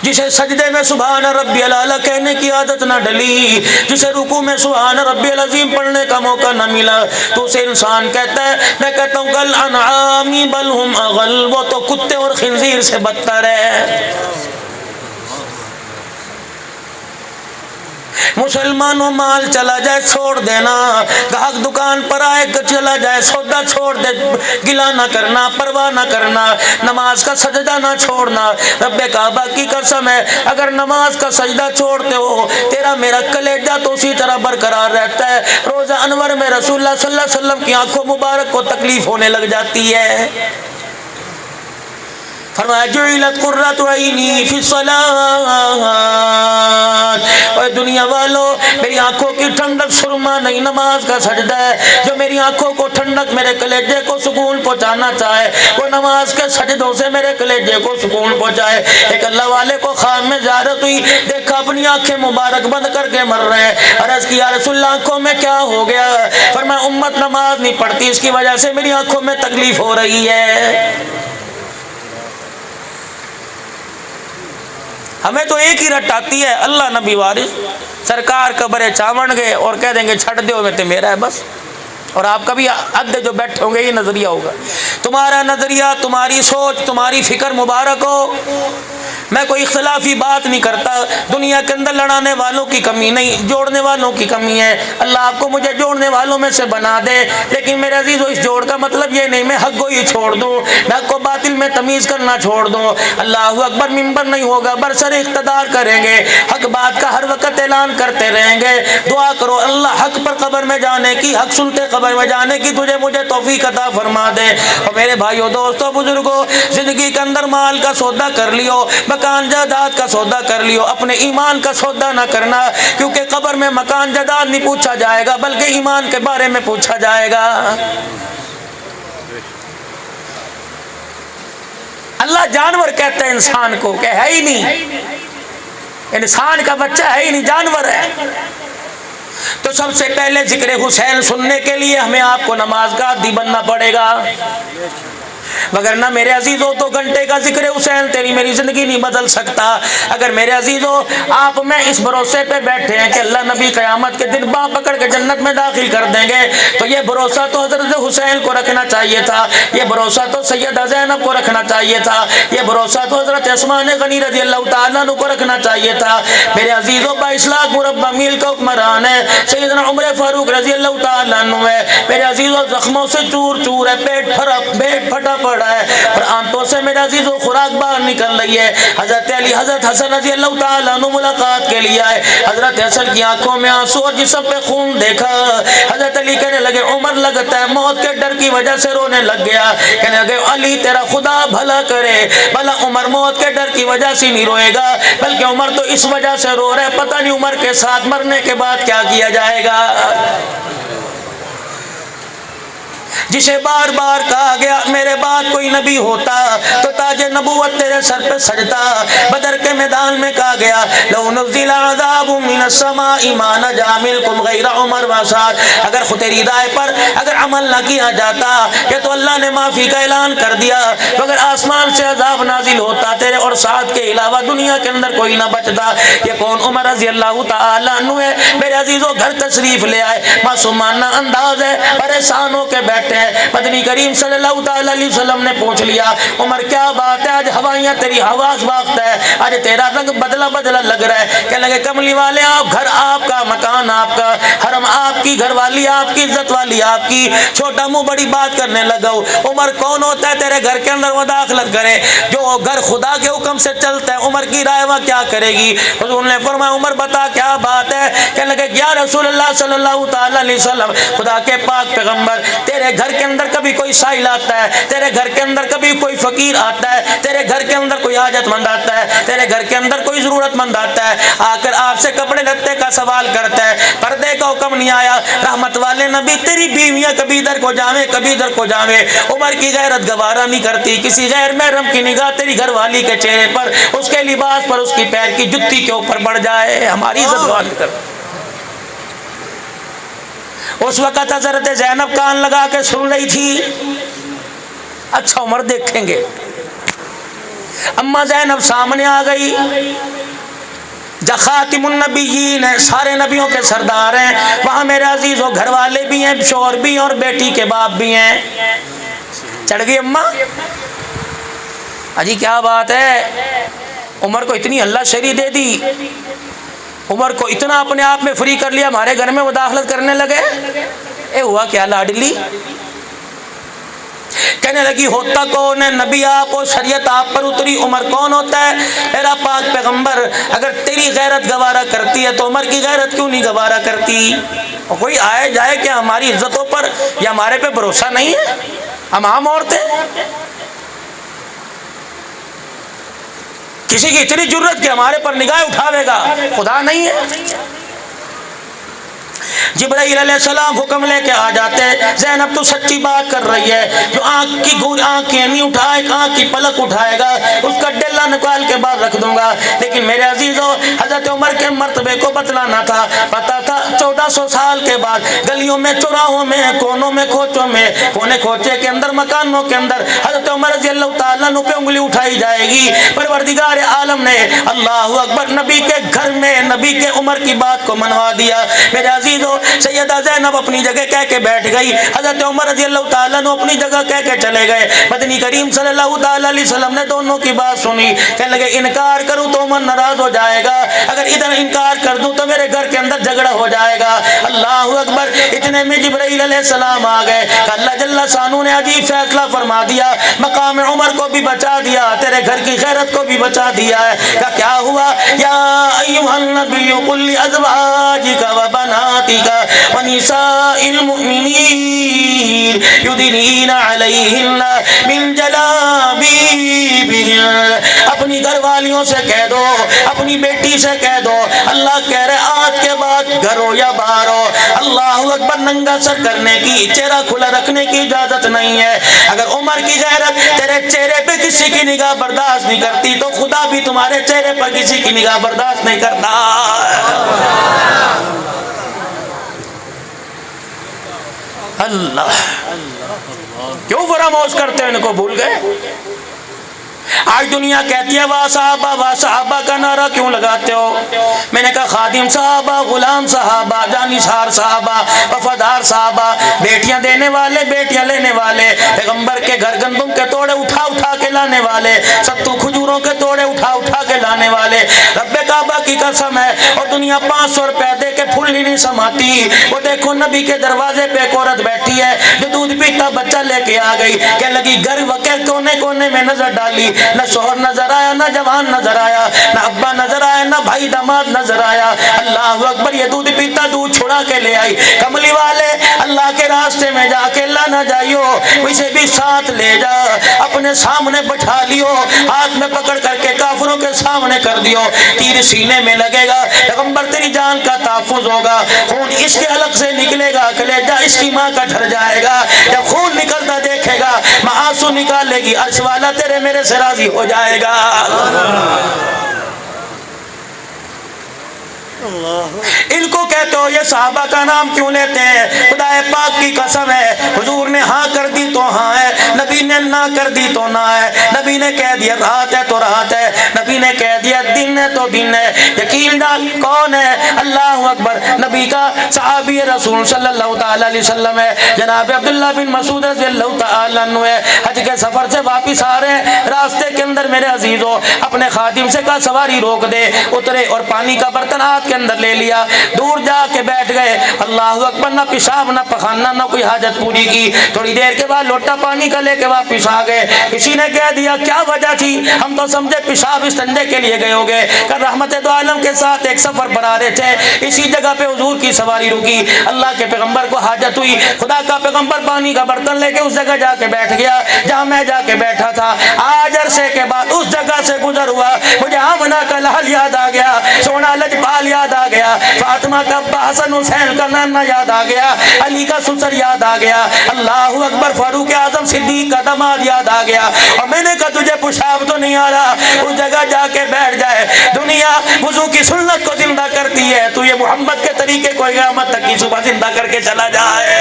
جسے سجدے میں سبحان ربی العلی کہنے کی عادت نہ ڈلی، جسے رکوع میں سبحان ربی العظیم پڑھنے کا موقع نہ ملا، تو اسے انسان کہتا ہے، میں کہتا ہوں کل انعام بل ہم اغل، وہ تو کتے اور خنزیر سے بدتر ہے۔ مسلمانوں مال چلا جائے چھوڑ دینا، گاہک دکان پر آئے چلا جائے سودا چھوڑ دے، گلا نہ کرنا، پرواہ نہ کرنا، نماز کا سجدہ نہ چھوڑنا۔ رب کعبہ کی قسم ہے اگر نماز کا سجدہ چھوڑتے ہو تیرا میرا کلیجہ تو اسی طرح برقرار رہتا ہے۔ روزہ انور میں رسول اللہ صلی اللہ علیہ وسلم کی آنکھوں مبارک کو تکلیف ہونے لگ جاتی ہے، فرمایا جعلت قرۃ عینی فی الصلاۃ، اور دنیا والوں میری آنکھوں کی ٹھنڈک سرما نہیں نماز کا سجدہ ہے۔ جو میری آنکھوں کو ٹھنڈک میرے کلیجے کو سکون پہنچانا چاہے وہ نماز کے سجدوں سے میرے کلیجے کو سکون پہنچائے۔ ایک اللہ والے کو خواب میں زیارت ہوئی، دیکھا اپنی آنکھیں مبارک بند کر کے مر رہے ہیں، عرض کی یا رسول اللہ آنکھوں میں کیا ہو گیا؟ فرمایا امت نماز نہیں پڑھتی، اس کی وجہ سے میری آنکھوں میں تکلیف ہو رہی ہے۔ ہمیں تو ایک ہی رٹ آتی ہے، اللہ نبی وارث سرکار قبر چاون گئے اور کہہ دیں گے چھڑ دیو میں تے میرا ہے بس۔ اور آپ کا بھی عدد جو بیٹھے ہوں گے یہ نظریہ ہوگا۔ تمہارا نظریہ، تمہاری سوچ، تمہاری فکر مبارک ہو، میں کوئی اختلافی بات نہیں کرتا۔ دنیا کے اندر لڑانے والوں کی کمی نہیں، جوڑنے والوں کی کمی ہے۔ اللہ آپ کو مجھے جوڑنے والوں میں سے بنا دے، لیکن میرے عزیزو اس جوڑ کا مطلب یہ نہیں میں حق کو ہی چھوڑ دوں، میں حق کو باطل میں تمیز کرنا چھوڑ دوں۔ اللہ اکبر ممبر نہیں ہوگا، برسر اقتدار کریں گے، حق بات کا ہر وقت اعلان کرتے رہیں گے۔ دعا کرو اللہ حق پر قبر میں جانے کی، حق سنتے قبر میں جانے کی تجھے مجھے توفیق عطا فرما دے۔ اور میرے بھائیو دوستو بزرگو، زندگی کے اندر مال کا سودا کر لیو، مکان جائیداد کا سودا کر لیو، اپنے ایمان کا سودا نہ کرنا، کیونکہ قبر میں مکان جائیداد نہیں پوچھا جائے گا بلکہ ایمان کے بارے میں پوچھا جائے گا۔ اللہ جانور کہتا ہے انسان کو کہ ہے ہی نہیں، انسان کا بچہ ہے ہی نہیں، جانور ہے۔ تو سب سے پہلے ذکر حسین سننے کے لیے ہمیں آپ کو نماز کا عادی بننا پڑے گا، وگرنہ میرے عزیزو 2 گھنٹے کا ذکر حسین تیری میری زندگی نہیں بدل سکتا۔ اگر میرے عزیزو آپ میں اس بھروسے پہ بیٹھے ہیں کہ اللہ نبی قیامت کے دن باں پکڑ کے جنت میں داخل کر دیں گے، تو یہ بھروسہ تو حضرت حسین کو رکھنا چاہیے تھا، یہ بھروسہ تو سیدہ زینب کو رکھنا چاہیے تھا، یہ بھروسہ تو حضرت عثمان غنی رضی اللہ تعالیٰ عنہ کو رکھنا چاہیے تھا۔ میرے عزیزو 22 لاکھ مربع میل کا حکمران ہے، سیدنا عمر فاروق رضی اللہ تعالیٰ عنہ ہے۔ میرے عزیزو زخموں سے چور چور ہے، پیٹ پھٹا پڑا ہے اور آنتوں سے میرے عزیزو خوراک باہر نکل رہی ہے۔ حضرت علی حضرت حسن رضی اللہ تعالیٰ عنہ ملاقات کے لیے آئے، حضرت حسن کی آنکھوں میں آنسو اور جسم پہ خون دیکھا۔ حضرت علی کہنے لگے عمر لگتا ہے موت کے ڈر کی وجہ سے رونے لگ گیا، کہنے لگے علی تیرا خدا بھلا کرے، بھلا عمر موت کے ڈر کی وجہ سے نہیں روئے گا بلکہ عمر تو اس وجہ سے رو رہا ہے پتہ نہیں عمر کے ساتھ مرنے کے بعد کیا کیا جائے گا۔ جسے بار بار کہا گیا میرے بعد کوئی نبی ہوتا تو تاج نبوت تیرے سر پہ سجتا۔ بدر کے میدان میں کہا گیا لو نزل عذاب من السماء ما نجا منکم غیر عمر وسعد، اگر تیری رائے پر اگر عمل نہ کیا جاتا کہ تو اللہ نے معافی کا اعلان کر دیا، تو اگر آسمان سے عذاب نازل ہوتا تیرے اور سعد کے علاوہ دنیا کے اندر کوئی نہ بچتا۔ یہ کون؟ عمر رضی اللہ تعالیٰ عنہ ہے۔ میرے عزیزوں گھر تشریف لے آئے، معصومانہ انداز ہے، پریشان ہو کے بیٹھے ہیں۔ مدنی کریم صلی اللہ تعالی علیہ وسلم نے پوچھ لیا عمر کیا بات ہے، آج ہوائیاں تیری حواس باخت ہے، آج تیرا رنگ بدلا بدلا لگ رہا ہے۔ کہنے لگے کملی والے آپ، گھر آپ کا، مکان آپ کا، حرم آپ کی، گھر والی آپ کی، عزت والی آپ کی، چھوٹا منہ بڑی بات کرنے لگا ہوں۔ عمر کون ہوتا ہے تیرے گھر کے اندر مداخلت کرے؟ جو گھر خدا کے حکم سے چلتا ہے، عمر کی رائے وہاں کیا کرے گی؟ حضور نے فرمایا عمر بتا کیا بات ہے؟ کہنے لگے یا رسول اللہ صلی اللہ تعالی علیہ وسلم، خدا کے پاک پیغمبر، تیرے گھر کے اندر کبھی کوئی سائل آتا ہے، تیرے گھر کے اندر کبھی کوئی فقیر آتا ہے، تیرے گھر کے اندر کوئی حاجت مند آتا ہے، تیرے گھر کے اندر کوئی ضرورت مند آتا ہے، آ کر آپ سے کپڑے لتے کا سوال کرتا ہے، پردے کا حکم نہیں آیا۔ رحمت والے نبی تیری بیویاں کبھی ادھر کو جاویں کبھی ادھر کو جاویں، عمر کی غیرت گوارا نہیں کرتی کسی غیر محرم کی نگاہ تیری گھر والی کے چہرے پر، اس کے لباس پر، اس کی پیر کی جتی کے اوپر پڑ جائے، ہماری عزت گوار کر۔ اس وقت حضرت زینب کان لگا کے سن رہی تھی، اچھا عمر دیکھیں گے، اما زینب سامنے آ گئی، خاتم النبیین ہے، سارے نبیوں کے سردار ہیں، وہاں میرے عزیزوں گھر والے بھی ہیں، شوہر بھی ہیں اور بیٹی کے باپ بھی ہیں۔ چڑھ گئی اماں، اجی کیا بات ہے، عمر کو اتنی اللہ شری دے دی، عمر کو اتنا اپنے آپ میں فری کر لیا، ہمارے گھر میں مداخلت کرنے لگے۔ اے ہوا کیا لاڈلی؟ کہنے لگی ہوتا کون ہے، نبی آپ کو شریعت آپ پر اتری، عمر کون ہوتا ہے؟ میرا پاک پیغمبر اگر تیری غیرت گوارا کرتی ہے تو عمر کی غیرت کیوں نہیں گوارا کرتی؟ اور کوئی آئے جائے کہ ہماری عزتوں پر یا ہمارے پہ بھروسہ نہیں ہے؟ ہم عام عورتیں، کسی کی اتنی جرت کہ ہمارے پر نگاہ اٹھاوے گا، خدا نہیں ہے؟ جبرائیل علیہ السلام حکم لے کے آ جاتے، زینب تو سچی بات کر رہی ہے، جو آنکھ کی آنکھیں نہیں اٹھائے، آنکھ کی پلک اٹھائے گا اس کا ڈلہ نکال کے باہر رکھ دوں گا۔ لیکن میرے عزیزوں حضرت عمر کے مرتبے کو بتلانا تھا، پتا تھا 1400 سال کے بعد گلیوں میں، چوراہوں میں، کونوں میں، کھوچوں میں، کونے کھوچے کے اندر، مکانوں کے اندر حضرت عمر رضی اللہ تعالیٰ عنہ پہ انگلی اٹھائی جائے گی۔ پروردگار عالم نے اللہ اکبر نبی کے گھر میں نبی کے عمر کی بات کو منوا دیا۔ میرے عزیزوں سیدہ زینب اپنی جگہ کہہ کے بیٹھ گئی، حضرت عمر رضی اللہ تعالیٰ عنہ اپنی جگہ کہہ کے چلے گئے۔ مدنی کریم صلی اللہ تعالیٰ علیہ وسلم نے دونوں کی بات سنی، کہنے لگے انکار کروں تو عمر ناراض ہو جائے گا، اگر ادھر انکار کر دوں تو میرے گھر کے اندر جھگڑا ہو جائے گا۔ اللہ اکبر، اتنے میں جبرائیل علیہ السلام آ گئے، اللہ جل شانہ نے عجیب فیصلہ فرما دیا، مقام عمر کو بھی بچا دیا، تیرے گھر کی غیرت کو بھی بچا دیا ہے۔ کیا ہوا؟ یا ایھا النبی قل لازواجک وبناتک ونساء المؤمنین یدنین علیہن من جلابیبہن، اپنی گھر والیوں سے کہہ دو، اپنی بیٹی سے کہہ دو، اللہ کہہ رہے آج کے بعد گھر ہو یا باہر ہو، اللہ اکبر، ننگا سر کرنے کی، چہرہ کھلا رکھنے کی اجازت نہیں ہے۔ اگر عمر کی غیرت تیرے چہرے پہ کسی کی نگاہ برداشت نہیں کرتی تو خدا بھی تمہارے چہرے پر کسی کی نگاہ برداشت نہیں کرتا۔ اللہ، کیوں فراموش کرتے ہیں؟ ان کو بھول گئے؟ آج دنیا کہتی ہے وا صحابہ کا نعرہ کیوں لگاتے ہو؟ میں نے کہا خادم صحابہ، غلام صحابہ، جانثار صحابہ، وفادار صحابہ، بیٹیاں دینے والے، بیٹیاں لینے والے، پیغمبر کے گھر گندم کے توڑے اٹھا اٹھا کے لانے والے، ستو کھجوروں کے توڑے اٹھا اٹھا کے لانے والے، رب کعبہ کی قسم ہے، اور دنیا 500 روپے دے کے پھول ہی نہیں سماتی۔ وہ دیکھو نبی کے دروازے پہ ایک عورت بیٹھی ہے جو دودھ پیتا بچہ لے کے آ گئی، کہنے لگی گھر کے کونے کونے میں نظر ڈالی، نہ شوہر نظر آیا، نہ جوان نظر آیا، نہ ابا نظر آیا، نہ بھائی داماد نظر آیا۔ اللہ اکبر، یہ دودھ پیتا دودھ چھڑا کے لے آئی۔ کملی والے، اللہ کے راستے میں جا کے اللہ نہ جائیو، اسے بھی ساتھ لے جا، اپنے سامنے بٹھا لیو، ہاتھ میں پکڑ کر کے کافروں کے سامنے کر دیو، تیر سینے میں لگے گا، پیغمبر تیری جان کا تحفظ ہوگا، خون اس کے حلق سے نکلے گا، کلیجہ اس کی ماں کا ڈھر جائے گا، جب خون نکلتا دیکھے گا ماں آنسو نکالے گی، عرش والا تیرے میرے سے راضی ہو جائے گا۔ ان کو کہتے ہو یہ صحابہ کا نام کیوں لیتے ہیں؟ خدا پاک کی قسم ہے، حضور نے ہاں کر دی تو ہاں ہے، نبی نے نہ کر دی تو نہ ہے، نبی نے کہہ دیا رات ہے تو رات ہے، نبی نے کہہ دیا دن ہے تو دن ہے۔ یقین ڈال کون ہے؟ اللہ اکبر، نبی کا صحابی رسول صلی اللہ تعالی علیہ وسلم ہے، جناب عبداللہ بن مسعود رضی اللہ تعالی عنہ ہے، حج کے سفر سے واپس آ رہے ہیں، راستے کے اندر میرے عزیزوں اپنے خادم سے کہا سواری روک دے، اترے اور پانی کا برتن ہاتھ کے اندر لے لیا، دور جا کے بیٹھ گئے، اللہ اکبر، نہ پیشاب نہ پخانہ نہ کوئی حاجت پوری کی، تھوڑی دیر کے بعد لوٹا پانی کا لے کے واپس آ گئے۔ کسی نے کہہ دیا کیا وجہ تھی؟ ہم تو سمجھے پیشاب استنجے کے لیے گئے ہوگے، کہ رحمت دو عالم کے ساتھ ایک سفر پر آ رہے تھے، اسی جگہ پہ حضور کی سواری رکی، اللہ کے پیغمبر کو حاجت ہوئی، خدا کا پیغمبر پانی کا برتن لے کے اس جگہ جا کے بیٹھ گیا جہاں میں جا کے بیٹھا تھا۔ آج عرصے کے بعد اس جگہ سے گزر ہوا، مجھے آمنہ کا لحل یاد آ گیا، سونا لجپال یاد آ گیا، فاطمہ کا ابا حسن حسین کا نانا یاد آ گیا، علی کا سسر یاد آ گیا، اللہ اکبر، فاروق اعظم صدیق کا داماد یاد آ گیا، اور میں نے کہا تجھے پیشاب تو نہیں آ رہا، اس جگہ جا کے بیٹھ جائے، دنیا وضو کی سنت کو زندہ کرتی ہے، تو یہ محمد کے طریقے کو قیامت تک کی صبح زندہ کر کے چلا جائے۔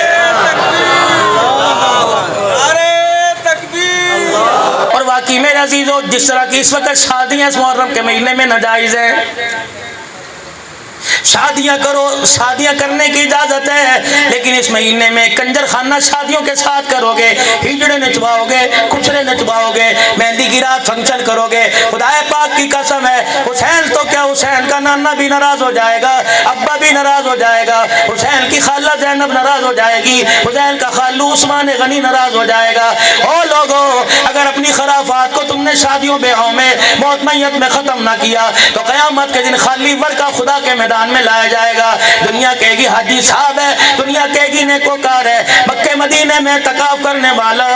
اور واقعی ہوگی میرے عزیزو، جس طرح کی اس وقت شادیاں اس محرم کے مہینے میں ناجائز ہیں، شادیاں کرو، شادیاں کرنے کی اجازت ہے، لیکن اس مہینے میں کنجر خانہ شادیوں کے ساتھ کرو گے، ہجڑے نچواؤ گے، کچھرے نچواؤ گے، مہندی کی رات فنکشن کرو گے، خدا پاک کی قسم ہے حسین تو کیا، حسین کا نانا بھی ناراض ہو جائے گا، ابا بھی ناراض ہو جائے گا، حسین کی خالہ زینب ناراض ہو جائے گی، حسین کا خالو عثمان غنی ناراض ہو جائے گا۔ او لوگو، اگر اپنی خرافات کو تم نے شادیوں بیاہوں میں موت میت میں ختم نہ کیا تو قیامت کے دن خالی ورقہ خدا کے میدان میں لایا جائے گا۔ دنیا کہے گی حاجی صاحب ہے، دنیا کہے گی نیکوکار ہے، مکے مدینے میں اعتکاف کرنے والا،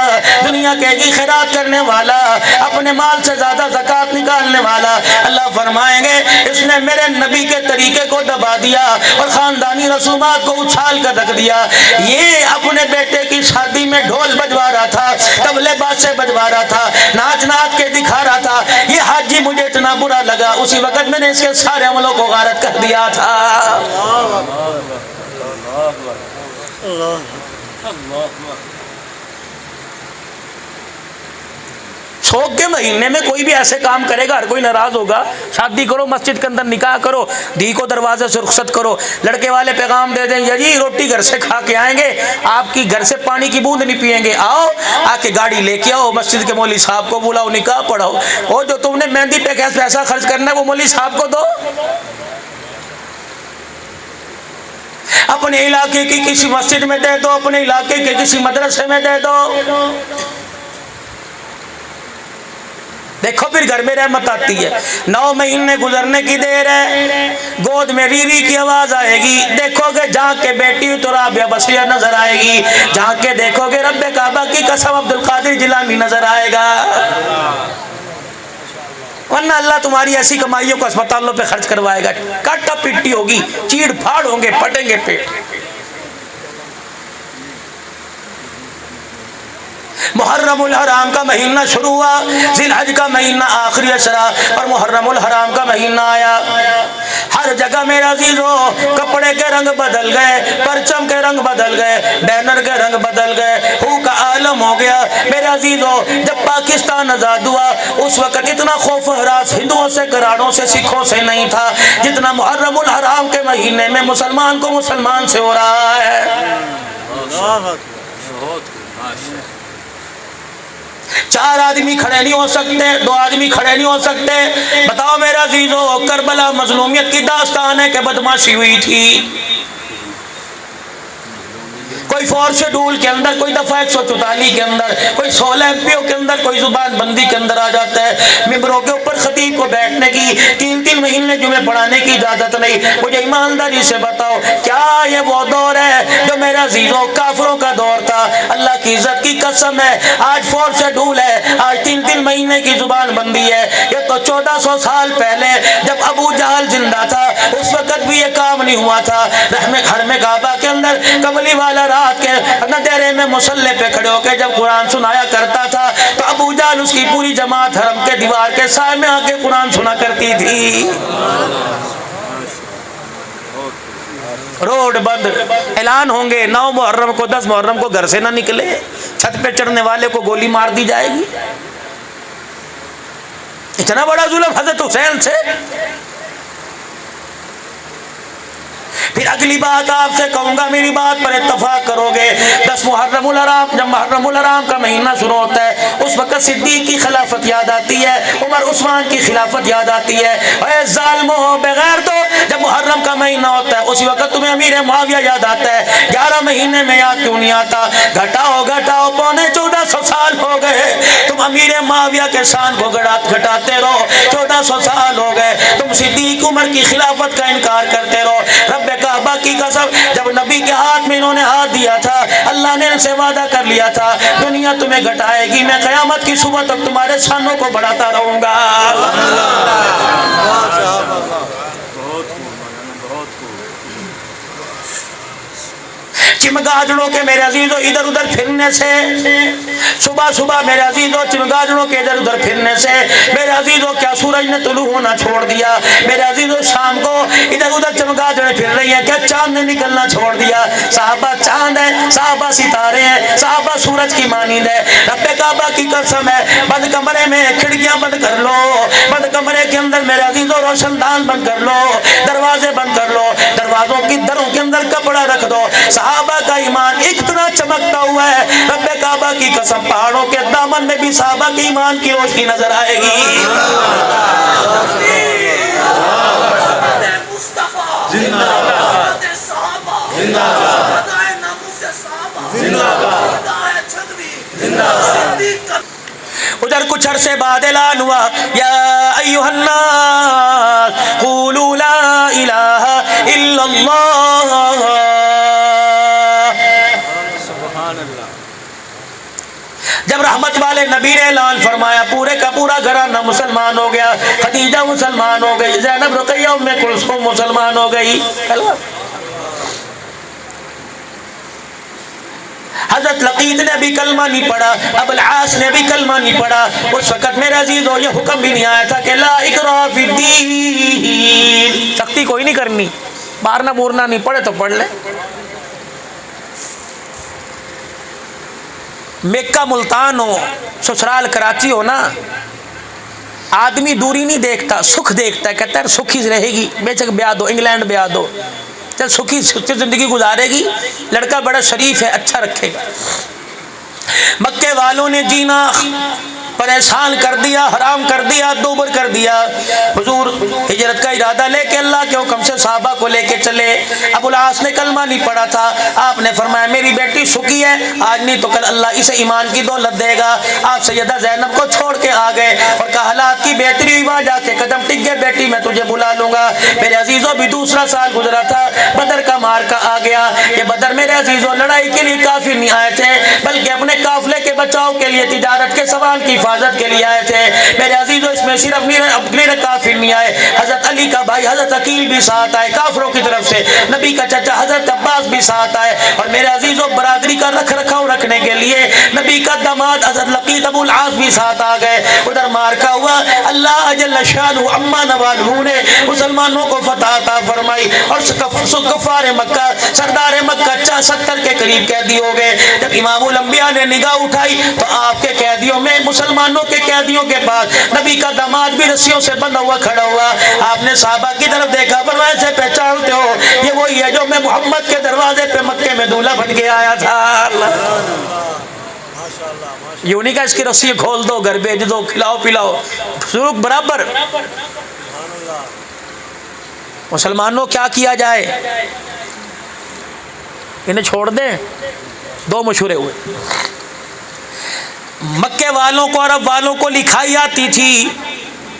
دنیا کہے گی خیرات کرنے والا، اپنے مال سے زیادہ زکات نکالنے والا۔ اللہ فرمائیں گے اس نے میرے نبی کے طریقے کو دبا دیا اور خاندانی رسومات کو اچھال کر رکھ دیا۔ یہ اپنے بیٹے کی شادی میں ڈھول بجوا رہا تھا، طبلے بازے بجوا رہا تھا، ناچ ناچ کے دکھا رہا تھا، یہ حاجی مجھے اتنا برا لگا، اسی وقت میں نے اس کے سارے عملوں کو غارت کر دیا تھا۔ شوق کے مہینے میں کوئی بھی ایسے کام کرے گا ہر کوئی ناراض ہوگا۔ شادی کرو، مسجد کے اندر نکاح کرو، دھی کو دروازے سے رخصت کرو، لڑکے والے پیغام دے دیں جی روٹی گھر سے کھا کے آئیں گے، آپ کی گھر سے پانی کی بوند نہیں پیئیں گے، آؤ آ کے گاڑی لے کے آؤ، مسجد کے مولوی صاحب کو بلاؤ، نکاح پڑھاؤ، اور جو تم نے مہندی پہ پیسہ خرچ کرنا ہے وہ مولوی صاحب کو دو، اپنے علاقے کی کسی مسجد میں دے دو، اپنے علاقے کے کسی مدرسے میں دے دو۔ دیکھو پھر گھر میں رحمت آتی ہے۔ 9 مہینے گزرنے کی دیر ہے، گود میں ریری کی آواز آئے گی، دیکھو گے جھانک کے بیٹی تو رابعہ بصیرہ نظر آئے گی، جھانک کے دیکھو گے رب کعبہ کی قسم عبد القادر جیلانی نظر آئے گا، ورنہ اللہ تمہاری ایسی کمائیوں کو اسپتالوں پہ خرچ کروائے گا، کاٹا پٹی ہوگی، چیڑ پھاڑ ہوں گے، پھٹیں گے پیٹ۔ محرم الحرام کا مہینہ شروع ہوا، ذی الحج کا مہینہ آخری اشرا اور محرم الحرام کا مہینہ آیا۔ ہر جگہ میرے عزیزو کپڑے کے رنگ بدل گئے، پرچم کے رنگ بدل گئے، بینر کے رنگ بدل گئے، ہو کا عالم ہو گیا۔ میرے عزیزو جب پاکستان آزاد ہوا اس وقت اتنا خوف و ہراس ہندوؤں سے، کراڑوں سے، سکھوں سے نہیں تھا جتنا محرم الحرام کے مہینے میں مسلمان کو مسلمان سے ہو رہا ہے۔ 4 آدمی کھڑے نہیں ہو سکتے، 2 آدمی کھڑے نہیں ہو سکتے۔ بتاؤ میرے عزیزو کربلا مظلومیت کی داستان ہے کہ بدماشی ہوئی تھی، کوئی 4 شیڈول کے اندر، کوئی دفعہ 144 کے اندر، کوئی 16 MPO کے اندر، کوئی زبان بندی کے اندر آ جاتا ہے۔ ممبروں کے اوپر خطیب کو بیٹھنے کی 3 مہینے جمعے پڑھانے کی اجازت نہیں۔ مجھے ایمانداری سے بتاؤ کیا یہ وہ دور ہے جو میرے عزیزوں کافروں کا دور تھا؟ اللہ کی عزت کی قسم ہے آج 4 شیڈول ہے، آج 3 مہینے کی زبان بندی ہے۔ یہ تو 1400 سال پہلے جب ابو جہل زندہ تھا اس وقت بھی یہ کام نہیں ہوا تھا۔ حرم کعبہ کے اندر کملی والا رات کے ندیرے میں مصلی پہ کھڑے ہو کے جب قرآن سنایا کرتا تھا تو ابو جہل اس کی پوری جماعت حرم کے دیوار کے سائے میں آ کے قرآن سنا کرتی تھی۔ روڈ بند، اعلان ہوں گے 9 محرم کو 10 محرم کو گھر سے نہ نکلے، چھت پہ چڑھنے والے کو گولی مار دی جائے گی۔ اتنا بڑا ظلم حضرت حسین سے۔ پھر اگلی بات آپ سے کہوں گا، میری بات پر اتفاق کرو گے۔ 10 محرم الحرام، جب محرم الحرام کا مہینہ شروع ہوتا ہے اس وقت صدیق کی خلافت یاد آتی ہے، عمر عثمان کی خلافت یاد آتی ہے۔ اے ظالموں بغیر تو جب محرم کا مہینہ ہوتا ہے اسی وقت تمہیں امیر معاویہ یاد آتا ہے۔ 11 مہینے میں یاد کیوں نہیں آتا؟ گھٹاؤ گھٹاؤ 1450 سال ہو گئے، تم امیر معاویہ کے شان کو گھٹاتے رہو، 1400 سال ہو گئے، تم صدیق عمر کی خلافت کا انکار کرتے رہو۔ رب کعبہ کی قسم جب نبی کے ہاتھ میں انہوں نے ہاتھ دیا تھا اللہ نے ان سے وعدہ کر لیا تھا دنیا تمہیں گھٹائے گی، میں قیامت کی صبح تک تمہارے شانوں کو بڑھاتا رہوں گا۔ چمگادڑوں کے میرے عزیزوں ادھر ادھر پھرنے سے صبح صبح میرے عزیزوں چمگادڑوں کے ادھر ادھر پھرنے سے میرے عزیزوں کیا سورج نے طلوع ہونا چھوڑ دیا؟ میرے عزیزوں شام کو ادھر ادھر چمگادڑیں پھر رہی ہیں، کیا چاند نے نکلنا چھوڑ دیا؟ صحابہ چاند ہے، صحابہ ستارے ہیں، صحابہ سورج کی مانند ہے۔ رب کعبہ کی قسم ہے، بند کمرے میں کھڑکیاں بند کر لو، بند کمرے کے اندر میرے عزیزوں روشن دان بند کر لو، دروازے بند کر لو، دروازوں کی دروں کے اندر کپڑا رکھ دو۔ صحابہ کا ایمان اتنا چمکتا ہوا ہے، رب کعبہ کی قسم پہاڑوں کے دامن میں بھی صحابہ کی ایمان کی روشنی نظر آئے گی۔ ادھر کچھ عرصے بعد اعلان ہوا، یا ایھا الناس قولوا لا الہ الا اللہ۔ جب رحمت والے نبی نے اعلان فرمایا، پورے کا پورا گھرانہ مسلمان ہو گیا۔ خدیجہ مسلمان ہو گئی، زینب رقیہ ام کلثوم مسلمان ہو گئی۔ حضرت لقیط نے بھی کلمہ نہیں پڑھا، ابو العاص نے بھی کلمہ نہیں پڑھا۔ اس وقت میرے عزیزو یہ حکم بھی نہیں آیا تھا کہ لا اکراہ فی الدین، سختی کوئی نہیں کرنی، مارنا مورنا نہیں، پڑھے تو پڑھ لے۔ مکہ ملتان ہو، سسرال کراچی ہو نا، آدمی دوری نہیں دیکھتا، سکھ دیکھتا ہے، کہتا ہے سکھی رہے گی، بے شک بیاہ دو، انگلینڈ بیاہ دو، چل سکھی زندگی گزارے گی، لڑکا بڑا شریف ہے، اچھا رکھے گا۔ مکے والوں نے جینا پریشان کر دیا، حرام کر دیا، دوبر کر دیا۔ حضور ہجرت کا ارادہ لے کے اللہ کے حکم سے صحابہ کو لے کے چلے۔ ابو العاص نے کلمہ نہیں پڑھا تھا، آپ نے فرمایا میری بیٹی سکی ہے، آج نہیں تو کل اللہ اسے ایمان کی دولت دے گا۔ آپ سیدہ زینب کو چھوڑ کے آ گئے اور کہا حالات کی بہتری ہوئی، وہاں جا کے قدم ٹک گئے، بیٹی میں تجھے بلا لوں گا۔ میرے عزیزوں بھی دوسرا سال گزرا تھا، بدر کا مارکا آ گیا۔ یہ بدر میرے عزیزوں لڑائی کے لیے کافر نہیں آئے تھے، بلکہ اپنے قافلے کے بچاؤ کے لیے، تجارت کے سامان کی حفاظت کے لیے آئے تھے۔ میرے عزیزوں اس میں صرف اپنے کافر نہیں آئے، حضرت علی کا بھائی حضرت عقیل بھی ساتھ آئے کافروں کی طرف سے، نبی کا چچا حضرت عباس بھی ساتھ آئے، اور میرے عزیزوں برادری کا رکھ رکھاؤ رکھنے کے لیے نبی کا داماد حضرت لقیط ابو العاص بھی ساتھ آ گئے۔ ادھر مارکا ہوا، اللہ جل شانہ اما نوالہ نے مسلمانوں کو فتح عطا فرمائی، اور کفار مکہ سردار مکہ 70 کے قریب قیدی ہو گئے۔ جب امام الانبیاء نے نگاہ اٹھائی تو آپ کے قیدیوں میں، مسلمانوں کے قیدیوں کے پاس نبی کا داماد بھی رسیوں سے بندھا ہوا کھڑا ہوا۔ آپ نے صحابہ کی طرف دیکھا، فرمایا سے پہچانتے ہو یہ وہی ہے جو میں محمد کے دروازے پہ مکے میں دولہا بن کے آیا تھا۔ یوں نہیں کہ اس کی رسی کھول دو، گھر بھیج دو، کھلاؤ پلاؤ، سلوک برابر۔ مسلمانوں کیا کیا جائے؟ انہیں چھوڑ دیں؟ دو مشورے ہوئے۔ مکے والوں کو، عرب والوں کو لکھائی آتی تھی،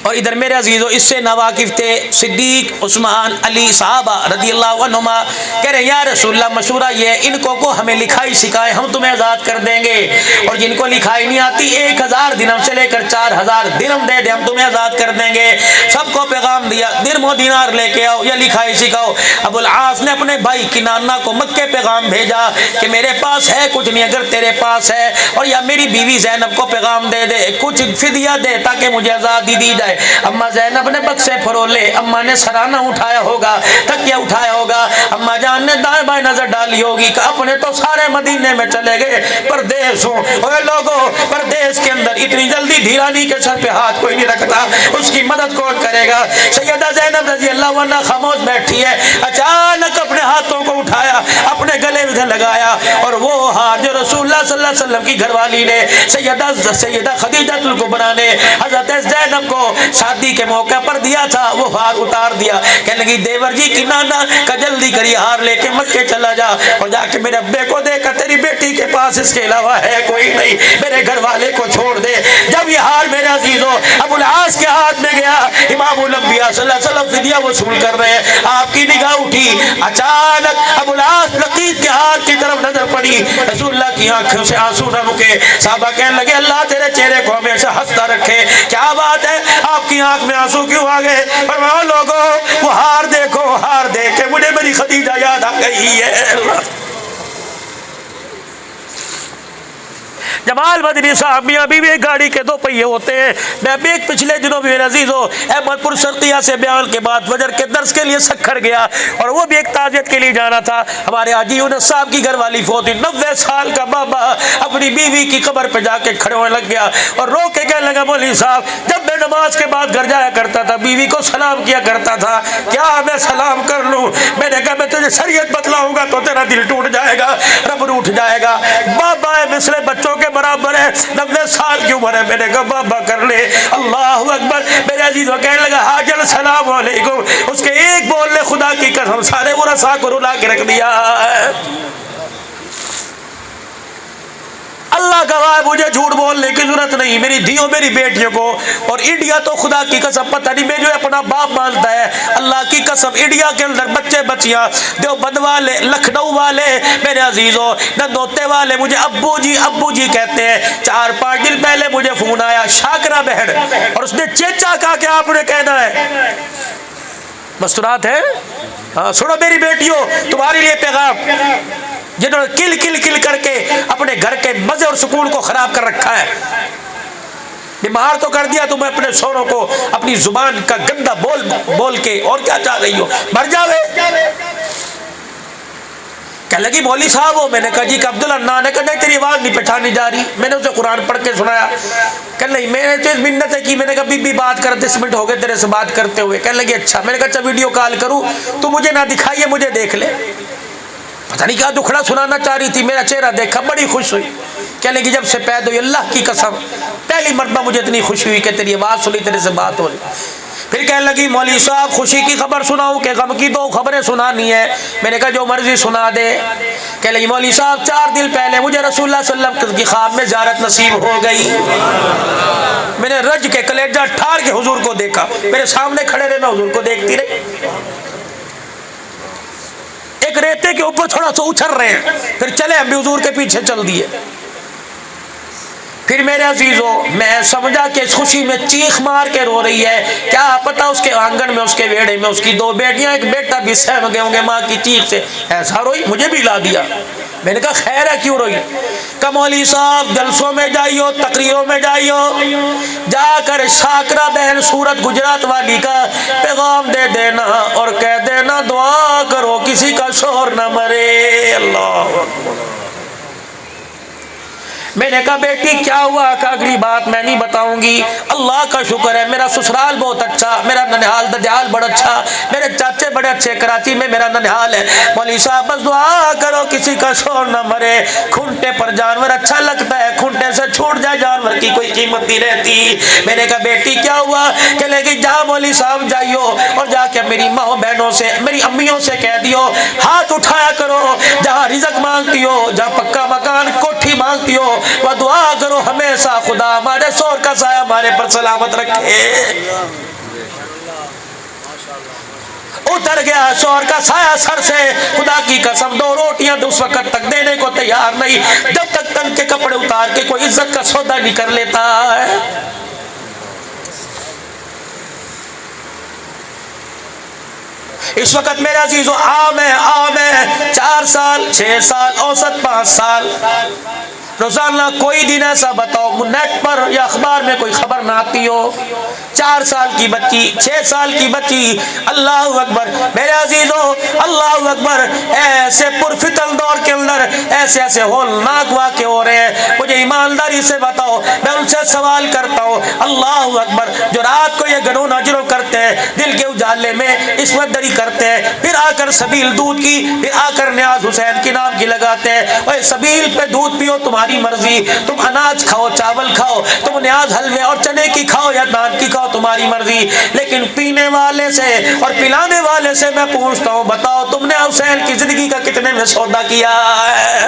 اور ادھر میرے عزیزوں اس سے ناواقف تھے صدیق، عثمان، علی صحابہ رضی اللہ عنہما۔ کہہ رہے یا رسول اللہ مشورہ یہ ان کو ہمیں لکھائی سکھائے، ہم تمہیں آزاد کر دیں گے، اور جن کو لکھائی نہیں آتی 1000 درہم سے لے کر 4000 درہم دے دیں، ہم تمہیں آزاد کر دیں گے۔ سب کو پیغام دیا، درہم و دینار لے کے آؤ یا لکھائی سکھاؤ۔ ابو العاص نے اپنے بھائی کنانہ کو مکے پیغام بھیجا کہ میرے پاس ہے کچھ نہیں، اگر تیرے پاس ہے، اور یا میری بیوی زینب کو پیغام دے دے، کچھ فدیہ دے تاکہ مجھے آزادی دی جائے۔ اما زینب نے بکسے فرولے، اما نے سرانہ اٹھایا ہوگا، تکیہ اٹھایا ہوگا، اما جان نے دائیں بائیں نظر ڈالی ہوگی کہ اپنے تو سارے مدینے میں چلے گئے، پردیس ہوں۔ اوے لوگوں، پردیس کے اندر اتنی جلدی دھیرانی کے سر پہ ہاتھ کوئی نہیں رکھتا، اس کی مدد کون کرے گا؟ سیدہ زینب رضی اللہ عنہا خاموش بیٹھی ہے، اچانک اپنے ہاتھوں کو اٹھایا، اپنے گلے میں لگایا، اور وہ ہاتھ جو رسول اللہ صلی اللہ علیہ وسلم کی گھر والی نے، سیدہ خدیجہ الکبریٰ نے حضرت زینب کو شادی کے موقع پر دیا تھا، وہ ہار اتار دیا۔ کہنے لگی دیور جی کی نانا کا جلدی کری، ہار لے کے مکے چلا جا، اور جا کے میرے ابے کو دے کر تیری بیٹی کے پاس اس کے علاوہ ہے کوئی نہیں، میرے گھر والے کو چھوڑ دے۔ جب یہ ہار میرے عزیزوں ابو العاص کے ہاتھ میں گیا، امام الانبیاء صلی اللہ علیہ وسلم فدیہ وصول کر رہے ہیں، آپ کی نگاہ اٹھی، اچانک ابو العاص لقیط کے ہاتھ کی طرف نظر پڑی، رسول اللہ کی آنکھوں سے آنسو نہ رکے۔ صحابہ کہنے لگے اللہ تیرے چہرے کو ہمیشہ ہنستا رکھے، کیا بات ہے آپ کی آنکھ میں آنسو کیوں آ گئے؟ فرمایا لوگوں وہ ہار دیکھو، ہار دیکھ کے مجھے میری خدیجہ یاد آ گئی ہے۔ جمال مدنی صاحب میاں بیوی ایک گاڑی کے دو پہیے ہوتے ہیں. میں بھی ایک پچھلے دنوں میرے عزیزو احمد پور شرقیہ سے بیان کے بعد فجر کے درس کے لیے سکھڑ گیا, اور وہ بھی ایک تعزیت کے لیے جانا تھا. ہمارے حاجی یونس صاحب کی گھر والی فوت ہوئی, 90 سال کا بابا اپنی بیوی کی قبر پہ جا کے کھڑے ہونے لگ گیا اور رو کے کہنے لگا مولوی صاحب جب میں نماز کے بعد گھر جایا کرتا تھا بیوی کو سلام کیا کرتا تھا, کیا میں سلام کر لوں؟ میں نے کہا میں تجھے شریعت بتلاؤں گا تو تیرا دل ٹوٹ جائے گا, رب روٹ جائے گا. بابا ہے مثل بچوں کے برابر ہے, 90 سال کی عمر ہے. میں نے کہا بابا کر لے. اللہ اکبر. میرے عزیز وہ کہنے لگا حاجل السلام علیکم. اس کے ایک بول نے خدا کی قسم سارے ورثاء کو رلا کے رکھ دیا. اللہ گواہ ہے مجھے جھوٹ بولنے کی ضرورت نہیں, میری دھیوں میری بیٹیوں کو. اور انڈیا تو خدا کی قسم پتہ نہیں میں جو اپنا باپ مانتا ہے, اللہ کی قسم انڈیا کے اندر بچے بچیاں دیوبند والے, لکھنؤ والے, میرے عزیزوں نندوتے والے مجھے ابو جی کہتے ہیں. 4-5 دن پہلے مجھے فون آیا شاکرہ بہن, اور اس نے چیچا کہا کہ آپ نے کہنا ہے. مستورات ہے. ہاں سنو میری بیٹیوں, تمہارے لیے پیغام. جنہوں نے کل کر کے اپنے گھر کے مزے اور سکون کو خراب کر رکھا ہے, بیمار تو کر دیا تمہیں اپنے شوہروں کو اپنی زبان کا گندا بول کے, اور کیا چاہ رہی ہو, مر جاوے. کہنے لگی مولوی صاحب ہو. میں نے کہا جی کہ عبداللہ نے کہا نہیں تیری آواز نہیں پہچانی جا رہی. میں نے اسے قرآن پڑھ کے سنایا. کہنے لگی میں نے تو منتیں کی. میں نے کہا بی بی بات کر 10 منٹ ہو گئے تیرے سے بات کرتے ہوئے. کہنے لگی اچھا. میں نے کہا اچھا ویڈیو کال کروں, تو مجھے نہ دکھائیے مجھے دیکھ لے. پتہ نہیں کیا دکھڑا سنانا چاہ رہی تھی, میرا چہرہ دیکھا بڑی خوش ہوئی. کہنے لگی جب سے پیدا ہوئی اللہ کی قسم پہلی مرتبہ مجھے اتنی خوشی ہوئی کہ تیری آواز سنی, تیرے سے بات ہو رہی. پھر کہنے لگی مولوی صاحب خوشی کی خبر سناؤں کہ غم کی 2 خبریں سنانی ہے. میں نے کہا جو مرضی سنا دے. کہنے لگی مولوی صاحب 4 دن پہلے مجھے رسول اللہ صلی اللہ علیہ وسلم کی خواب میں زیارت نصیب ہو گئی. میں نے رج کے کلیجہ ٹھار کے حضور کو دیکھا. میرے سامنے کھڑے رہے, میں حضور کو دیکھتی رہی. ایک ریتے کے اوپر تھوڑا سا اچھل رہے ہیں, پھر چلے ہم بھی حضور کے پیچھے چل دیے. پھر میرے عزیزوں میں سمجھا کہ اس خوشی میں چیخ مار کے رو رہی ہے. کیا پتا اس کے آنگن میں, اس کے ویڑے میں اس کی 2 بیٹیاں, ایک بیٹا بھی سہم گئے ہوں گے ماں کی چیخ سے. ایسا روئی, مجھے بھی لا دیا. میں نے کہا خیر ہے کیوں روئی؟ کہ مولوی صاحب جلسوں میں جائیو, تقریروں میں جائیو, جا کر شاکرہ بہن سورت گجرات والی کا پیغام دے دینا اور کہہ دینا دعا کرو کسی کا شوہر نہ مرے. اللہ. میں نے کہا بیٹی کیا ہوا؟ کہ اگلی بات میں نہیں بتاؤں گی. اللہ کا شکر ہے میرا سسرال بہت اچھا, میرا ننہال ددیال بڑا اچھا, میرے چاچے بڑے اچھے, کراچی میں میرا ننہال ہے. مولوی صاحب بس دعا کرو کسی کا شوہر نہ مرے. کھنٹے پر جانور اچھا لگتا ہے, کھنٹے سے چھوٹ جائے جانور کی کوئی قیمت نہیں رہتی. میں نے کہا بیٹی کیا ہوا؟ کہ لے گی جا مولوی صاحب جائیو اور جا کے میری ماں بہنوں سے, میری امیوں سے کہہ دیو ہاتھ اٹھایا کرو, جہاں رزق مانگتی ہو, جہاں پکا مکان کوٹھی مانگتی ہو, وہ دعا کرو ہمیشہ خدا ہمارے شوہر کا سایہ ہمارے پر سلامت رکھے. اتر گیا شوہر کا سایہ سر سے. خدا کی قسم 2 روٹیاں اس وقت تک دینے کو تیار نہیں جب تک تن کے کپڑے اتار کے کوئی عزت کا سودا نہیں کر لیتا ہے. اس وقت میرے عزیزو عام ہے 4 سال 6 سال اوسط 5 سال روزانہ کوئی دن ایسا بتاؤ نیٹ پر یا اخبار میں کوئی خبر نہ آتی ہو. 4 سال کی بچی, 6 سال کی بچی, اللہ اکبر میرے عزیزو اللہ اکبر, ایسے پرفتن دور کے اندر ایسے ہولناک واقع ہو رہے ہیں. مجھے ایمانداری سے بتاؤ, میں ان سے سوال کرتا ہوں اللہ اکبر, جو رات کو یہ گنو نجروں کرتے ہیں دل کے اجالے میں عصمت دری کرتے ہیں, پھر آ کر سبیل دودھ کی, پھر آ کر نیاز حسین کی نام کی لگاتے ہیں. اوے سبیل پہ دودھ پیو تمہاری مرضی, تم اناج کھاؤ چاول کھاؤ, تم نیاز حلوے اور چنے کی کھاؤ یا نان کی کھاؤ تمہاری مرضی, لیکن پینے والے سے اور پلانے والے سے میں پوچھتا ہوں بتاؤ تم نے حسین کی زندگی کا کتنے میں سودا کیا ہے؟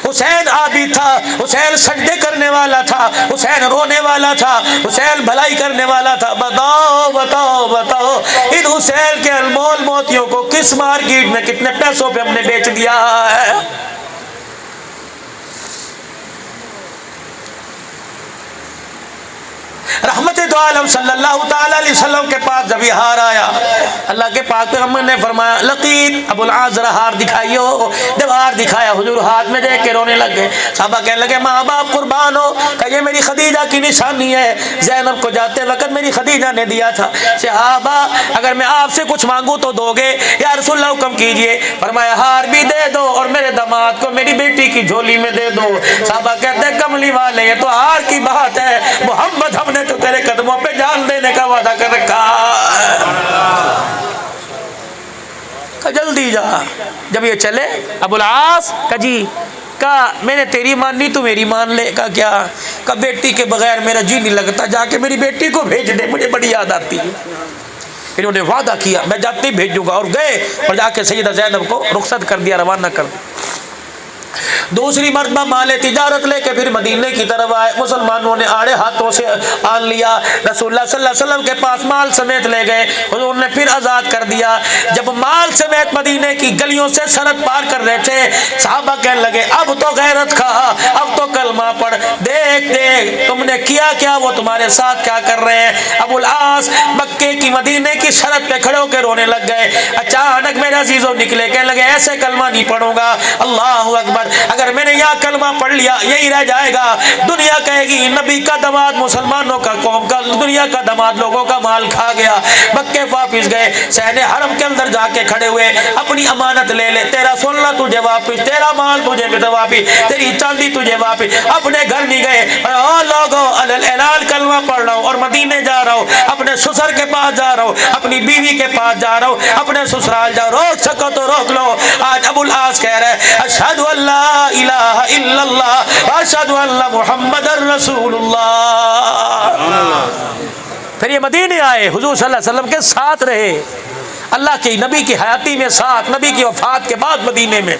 حسین عابد تھا, حسین سجدے کرنے والا تھا, حسین رونے والا تھا, حسین بھلائی کرنے والا تھا. بتاؤ بتاؤ بتاؤ ان حسین کے انمول موتیوں کو کس مارکیٹ میں کتنے پیسوں پہ ہم نے بیچ دیا ہے؟ رحمت دو عالم صلی اللہ تعالی علیہ وسلم کے پاس جب یہ ہار آیا، اللہ کے پاک پیغمبر نے فرمایا لقیط ابو العاص ذرا ہار دکھائیو، جب ہار دکھایا حضور ہاتھ میں دیکھ کے رونے لگ گئے۔ صحابہ کہنے لگے ماں باپ قربان ہو، کہ یہ میری خدیجہ کی نشانی ہے، زینب کو جاتے وقت میری خدیجہ نے دیا تھا۔ صحابہ اگر میں آپ سے کچھ مانگوں تو دو گے؟ یا رسول اللہ حکم کیجئے۔ فرمایا ہار بھی دے دو اور میرے داماد کو میری بیٹی کی جھولی میں دے دو۔ صحابہ کہتے ہیں کملی والے یہ تو ہار کی بات ہے، محمد ہم نے تو تیرے قدموں پہ جان دینے کا وعدہ کر رکھا۔ کہ جلدی جا۔ جب یہ چلے ابو العاص کہ جی، کہا میں نے تیری ماننی تو میری مان لے۔ کہا کیا؟ کہا بیٹی کے بغیر میرا جی نہیں لگتا، جا کے میری بیٹی کو بھیج دے، مجھے بڑی یاد آتی ہے۔ انہوں نے وعدہ کیا میں جاتے ہی بھیجوں گا، اور گئے اور جا کے سیدہ زینب کو رخصت کر دیا، روانہ کر دیا۔ دوسری مرتبہ مال تجارت لے کے پھر مدینے کی طرف آئے، مسلمانوں نے آڑے ہاتھوں سے آن لیا، رسول اللہ صلی اللہ علیہ وسلم کے پاس مال سمیت لے گئے، حضور نے پھر آزاد کر دیا۔ جب مال سمیت مدینے کی گلیوں سے سرحد پار کر رہے تھے، صحابہ کہنے لگے اب تو غیرت کھا، اب تو کلمہ پڑھ، دیکھ دیکھ تم نے کیا کیا، وہ تمہارے ساتھ کیا کر رہے ہیں۔ ابو العاص مکے کی مدینے کی سرحد پہ کھڑے ہو کے رونے لگ گئے۔ اچانک میرے عزیزوں نکلے، کہنے لگے ایسے کلمہ نہیں پڑھوں گا، اللہ اکبر، اگر میں نے یہاں کلمہ پڑھ لیا یہی رہ جائے گا، دنیا کہے گی نبی کا داماد مسلمانوں کا، قوم کا، دنیا کا داماد لوگوں کا مال کھا گیا۔ مکے واپس گئے، صحن حرم کے اندر جا کے کھڑے ہوئے، اپنی امانت لے لے، تیرا سونا تجھے واپس، تیرا مال تجھے واپس، تیری چاندی تجھے واپس۔ اپنے گھر نہیں گئے، اور لوگوں اعلان کلمہ پڑھ رہا ہوں اور مدینے جا رہا ہوں، اپنے سسر کے پاس جا رہا ہوں، اپنی بیوی کے پاس جا رہا ہوں، اپنے سسرال جا، روک سکو تو روک لو۔ آج ابو العاص کہہ رہے ہیں اشہد ان لا الہ الا اللہ واشہد ان محمد رسول اللہ۔ پھر یہ مدینے آئے، حضور صلی اللہ علیہ وسلم کے ساتھ رہے، اللہ کے نبی کی حیاتی میں ساتھ، نبی کی وفات کے بعد مدینے میں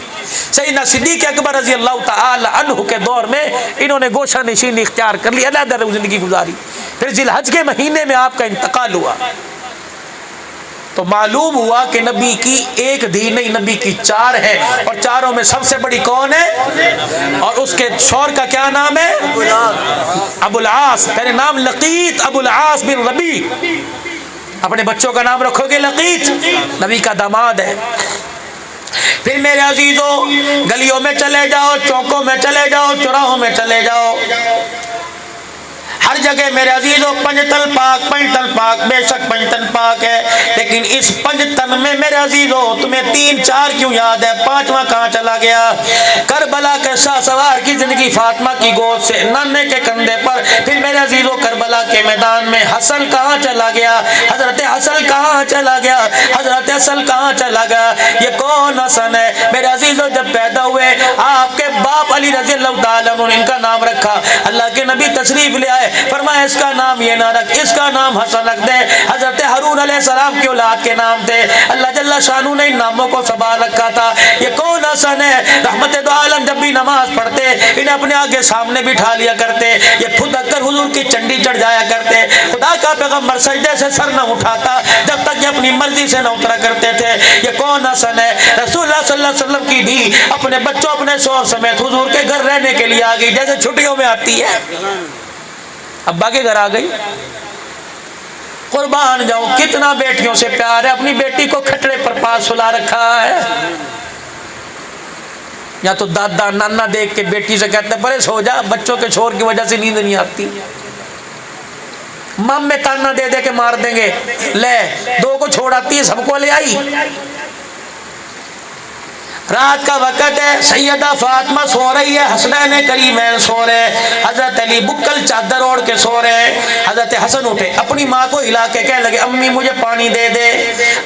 سیدنا صدیق اکبر رضی اللہ تعالی عنہ کے دور میں انہوں نے گوشہ نشینی اختیار کر لی، علیحدہ زندگی گزاری۔ پھر ذی الحج کے مہینے میں آپ کا انتقال ہوا، تو معلوم ہوا کہ نبی کی ایک دھی نہیں، نبی کی چار ہے، اور چاروں میں سب سے بڑی کون ہے؟ اور اس کے شوہر کا کیا نام ہے؟ ابو العاص۔ میرے نام لقیط ابو العاص بن ربیع، اپنے بچوں کا نام رکھو گے لقیط، نبی کا داماد ہے۔ پھر میرے عزیزوں گلیوں میں چلے جاؤ، چوکوں میں چلے جاؤ، چوراہوں میں چلے جاؤ، ہر جگہ میرے عزیزوں پنجتن پاک، پنجتن پاک، بے شک پنجتن پاک ہے، لیکن اس پنجتن میں میرے عزیزوں تمہیں 3 4 کیوں یاد ہے؟ 5واں کہاں چلا گیا؟ کربلا کے شاہ سوار کی زندگی فاطمہ کی گود سے، نانے کے کندھے پر۔ پھر میرے عزیزوں کربلا کے میدان میں حسن کہاں چلا گیا؟ حضرت حسن کہاں چلا گیا؟ حضرت حسن کہاں چلا گیا؟ یہ کون حسن ہے میرے عزیزوں؟ جب پیدا ہوئے آپ کے باپ علی رضی اللہ تعالیٰ عنہ نے ان کا نام رکھا، اللہ کے نبی تشریف لے آئے، فرمایا اس کا نام یہ نہ رکھ، اس کا نام حسن رکھ دے۔ حضرت ہارون علیہ السلام کی اولاد کے نام تھے، اللہ جل شانہ نے ان ناموں کو سنبھال رکھا تھا۔ یہ کون حسن ہے؟ رحمت دو عالم جب بھی نماز پڑھتے انہیں اپنے آگے سامنے بٹھا لیا کرتے، یہ پھدک کر حضور کی چنڈی چڑھ جایا کرتے، خدا کا پیغمبر سجدے سے سر نہ اٹھاتا جب تک یہ اپنی مرضی سے نہ اترا کرتے تھے۔ یہ کون حسن ہے؟ رسول اللہ صلی اللہ علیہ وسلم کی بھی اپنے بچوں اپنے شوہر سمیت حضور کے گھر رہنے کے لیے آ گئی، جیسے چھٹیوں میں آتی ہے، ابا کے گھر آ گئی۔ قربان جاؤں کتنا بیٹیوں سے پیار ہے، اپنی بیٹی کو کھٹڑے پر پاس سلا رکھا ہے، یا تو دادا نانا دیکھ کے بیٹی سے کہتے ہیں پرے سو جا، بچوں کے شور کی وجہ سے نیند نہیں آتی، مام میں تانا دے دے کے مار دیں گے، لے 2 کو چھوڑ آتی ہے، سب کو لے آئی۔ رات کا وقت ہے، سیدہ فاطمہ سو رہی ہے، حسنین کریمین سو رہے، حضرت علی بکل چادر اوڑھ کے سو رہے، حضرت حسن اٹھے اپنی ماں کو ہلا کے کہنے لگے امی مجھے پانی دے دے۔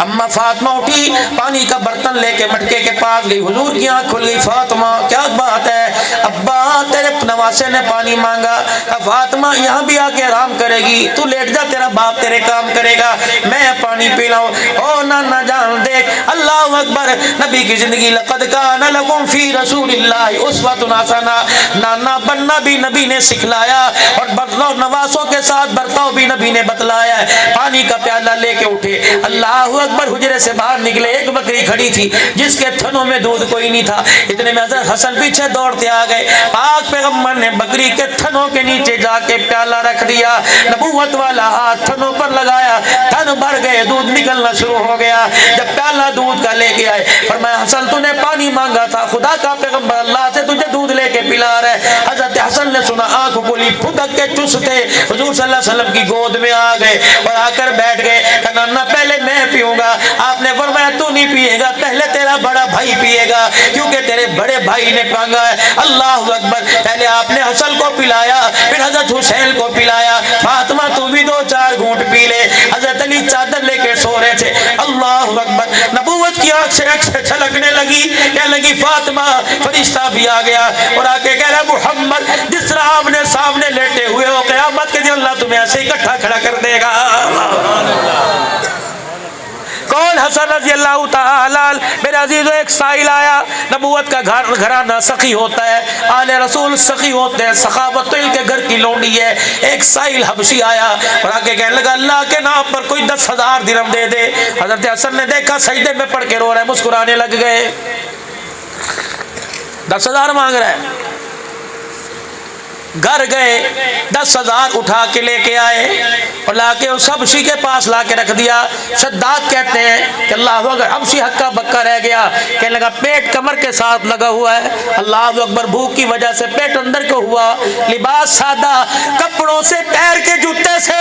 اما فاطمہ اٹھی، پانی کا برتن لے کے مٹکے کے پاس گئی، حضور کی آنکھ کھل گئی، فاطمہ کیا بات ہے؟ ابا تیرے نواسے نے پانی مانگا۔ فاطمہ یہاں بھی آ کے آرام کرے گی، تو لیٹ جا، تیرا باپ تیرے کام کرے گا، میں پانی پی لاؤں۔ او نانا جان دیکھ، اللہ اکبر، نبی کی زندگی قد کان لکم فی رسول اللہ اسوۃ حسنہ، نانا بننا بھی نبی نے سکھلایا اور برتاؤ نواسوں کے ساتھ برتاؤ بھی نبی نے بتلایا ہے۔ پانی کا پیالہ لے کے اٹھے، اللہ اکبر، حجرے سے باہر نکلے، ایک بکری کھڑی تھی جس کے تھنوں میں دودھ کوئی نہیں تھا، اتنے میں حضرت حسن پیچھے دوڑتے آ گئے، پاک پیغمبر نے بکری کے تھنوں کے نیچے جا کے پیالہ رکھ دیا، نبوت والا ہاتھ تھنوں پر لگایا، تھن بھر گئے، دودھ نکلنا شروع ہو گیا۔ جب پیالہ دودھ کا لے کے آئے، فرمایا حسن تو نے پانی مانگا تھا، خدا کا پیغمبر اللہ سے تجھے دودھ لے کے پلا رہا ہے۔ حضرت حسن نے سنا، آنکھ کھولی، پھدک کے چستے حضور صلی اللہ علیہ وسلم کی گود میں آ گئے اور آ کر بیٹھ گئے، کہ نانا پہلے میں پیوں گا۔ آپ نے فرمایا تو نہیں پیے گا، پہلے تیرا بڑا بھائی پیے گا، کیونکہ تیرے بڑے بھائی نے مانگا ہے۔ اللہ اکبر، پہلے آپ نے حسن کو پلایا، پھر حضرت حسین کو پلایا، فاطمہ تو بھی دو چار گھونٹ پی لے۔ حضرت علی چادر لے کے سو رہے تھے، اللہ اکبر، نبوت کی آنکھ سے چھلکنے لگی، کہنے لگی فاطمہ، فرشتہ بھی آ گیا اور آ کے کہہ رہا محمد جس طرح آپ نے سامنے لیٹے ہوئے ہو، قیامت کے دن اللہ تمہیں ایسے اکٹھا کھڑا کر دے گا۔ کون؟ حسن رضی اللہ تعالی۔ میرے عزیزو، ایک سائل آیا، نبوت کا گھرانہ سخی ہوتا ہے، آل رسول سخی ہوتے ہیں، سخاوت تو ان کے گھر کی لونڈی ہے۔ ایک سائل حبشی آیا اور آگے کہنے لگا اللہ کے نام پر کوئی 10,000 درہم دے دے۔ حضرت حسن نے دیکھا سجدے میں پڑھ کے رو رہا ہے، مسکرانے لگ گئے، 10,000 مانگ رہا ہے۔ گھر گئے، 10,000 اٹھا کے لے کے آئے اور لا کے اس حبشی کے پاس لا کے رکھ دیا۔ شداد کہتے ہیں کہ اللہ اکبر، حبشی ہکا بکا رہ گیا، کہنے لگا پیٹ کمر کے ساتھ لگا ہوا ہے، اللہ اکبر، بھوک کی وجہ سے پیٹ اندر کو ہوا، لباس سادہ، کپڑوں سے پیر کے جوتے سے